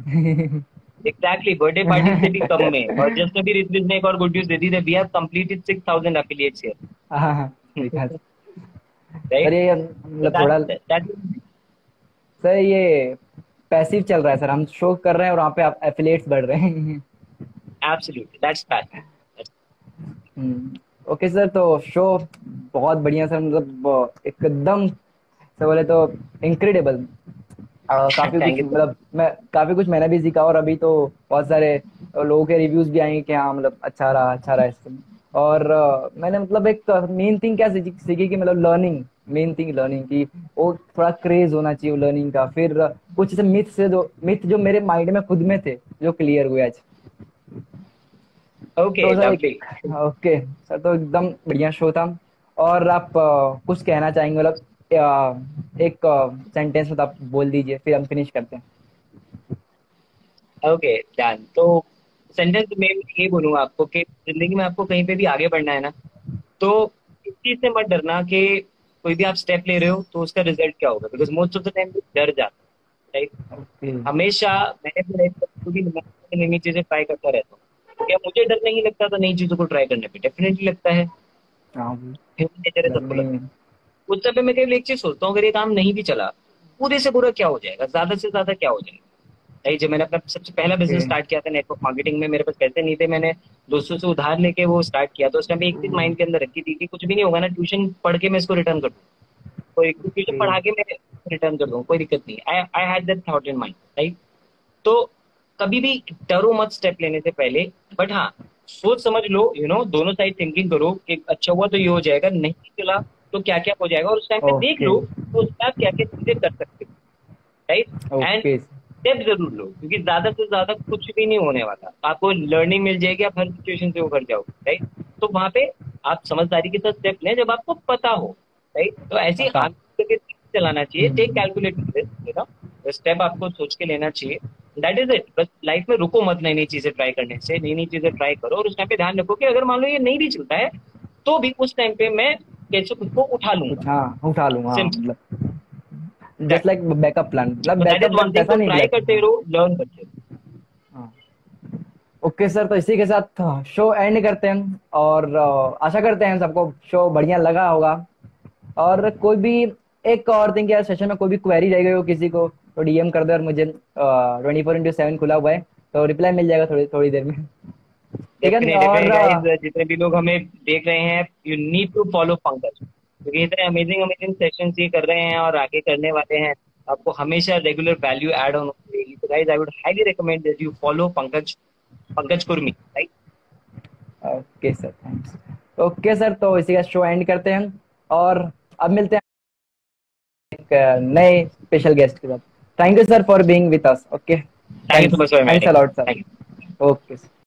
हैं। एग्जैक्टली, बर्थडे पार्टी से भी कम में। और जस्ट अभी रितविज ने एक और गुड न्यूज दे दी, वी हैव कंप्लीटेड 6000 एफिलिएट्स हाँ हाँ, देखा हियर, सर। Sir right. ये तो मतलब थोड़ा, दैट सर ये पैसिव चल रहा है सर, हम शो कर रहे हैं और वहाँ पे आप एफिलिएट्स बढ़ रहे हैं। Absolutely that's passive. Okay sir, तो शो बहुत बढ़िया सर, मतलब एकदम से बोले तो इनक्रेडिबल। काफी थैंक कुछ, यू सो मतलब मैं काफी कुछ मैंने भी सीखा, और अभी तो बहुत सारे लोगों के रिव्यूज भी आएंगे कि हाँ मतलब अच्छा रहा इससे। और मैंने मतलब एक मेन थिंग क्या सीखी सीखी कि मतलब लर्निंग, मेन थिंग लर्निंग की, वो थोड़ा क्रेज होना चाहिए लर्निंग का। फिर कुछ ऐसे मिथ जो मेरे माइंड में खुद में थे, जो क्लियर हुए आज। ओके, तो सर एक, लवली। ओके सर, तो एकदम बढ़िया शो था। और आप कुछ कहना चाहेंगे, मतलब एक सेंटेंस में आप बोल दीजिए, फिर हम फिनिश करते हैं। Okay, done. तो सेंटेंस में ये बोलूंगा आपको कि जिंदगी में आपको कहीं पे भी आगे बढ़ना है ना, तो इस चीज से मत डरना कि कोई भी आप स्टेप ले रहे हो तो उसका रिजल्ट क्या होगा, because most of the time डर जाता है, राइट? ओके। हमेशा मैंने अपनी लाइफ में पूरी नई नई चीजें ट्राई करता रहता हूँ। क्या मुझे डर नहीं लगता तो नई चीजों को ट्राई करने पे डेफिनेटली लगता है। हाँ, ह्यूमन नेचर है, डर सबको लगता नहीं। है। उस समय मैं केवल एक चीज सोचता हूँ, अगर ये काम नहीं भी चला, पूरे से पूरा क्या हो जाएगा, ज्यादा से ज्यादा क्या हो जाएगा। भाई जब मैंने अपना सबसे पहला ओके। बिजनेस स्टार्ट किया था नेटवर्क मार्केटिंग में, मेरे पास पैसे नहीं थे, मैंने दोस्तों से उधार लेके वो स्टार्ट किया। तो उस टाइम पे एक चीज माइंड के अंदर रखी थी कि कुछ भी नहीं होगा ना, ट्यूशन पढ़ के मैं इसको रिटर्न कर दूँ, कोई ट्यूशन ओके। पढ़ा के मैं रिटर्न कर दूँ, कोई दिक्कत नहीं। I I had that thought in mind, right? तो कभी भी डरो मत स्टेप लेने से पहले। बट हाँ, सोच समझ लो, दोनों साइड थिंकिंग करो कि अच्छा हुआ तो ये हो जाएगा, नहीं चला तो क्या क्या हो जाएगा, और उस टाइम पे देख ओके। लो तो उसमें आप क्या क्या चीजें कर सकते हो, राइट? And okay. स्टेप जरूर लो, क्योंकि ज्यादा से ज्यादा कुछ भी नहीं होने वाला, आपको लर्निंग मिल जाएगी, आप हर सिचुएशन से उभर जाओगे, राइट? तो वहां पे आप समझदारी के साथ स्टेप लें जब आपको पता हो, राइट? तो ऐसे ही पता। आगे करके चलाना चाहिए, टेक हम्म। कैलकुलेटेड रिस्क, स्टेप आपको सोच के लेना चाहिए। That is it. बस लाइफ में रुको मत नई नई चीजें ट्राई करने से, नई नई चीजें ट्राई करो, और उस टाइम पे ध्यान रखो कि अगर मान लो ये नहीं भी चलता है तो भी उस टाइम पे मैं कैसे खुद को उठा लूंगा। कुछ, हाँ, उठा लूंगा, हाँ, सिंपल मतलब just that. Like backup plan, मतलब तो that is backup one plan thing, पैसा तो नहीं ट्राई बैक, करते हाँ। रहो, लर्न करते रहो। हाँ। ओके सर, तो इसी के साथ शो एंड करते हैं। और आशा करते हैं सबको शो बढ़िया लगा होगा। और कोई भी एक और थिंग, यार सेशन में कोई भी क्वेरी रह गई हो किसी को, तो डीएम कर दो, और मुझे 24/7 खुला हुआ है, तो रिप्लाई मिल जाएगा थोड़ी थोड़ी देर में। ठीक है। और डेफिनेटली गाइस, जितने भी लोग हमें देख रहे हैं, you need to follow Pankaj, क्योंकि इतने अमेजिंग अमेजिंग सेशंस ये कर रहे हैं और आगे करने वाले हैं। आपको हमेशा रेगुलर वैल्यू ऐड ऑन होती रहेगी। तो guys, I would highly recommend that you follow Pankaj, Pankaj Kurmi, right? Okay sir, thanks. Okay sir, तो इसी का शो एंड करते हैं। और अब मिलते हैं एक नए स्पेशल गेस्ट के साथ। Thank you sir for being with us. Okay, thank you thanks, so much for thanks inviting. A lot sir. Thank you. Okay.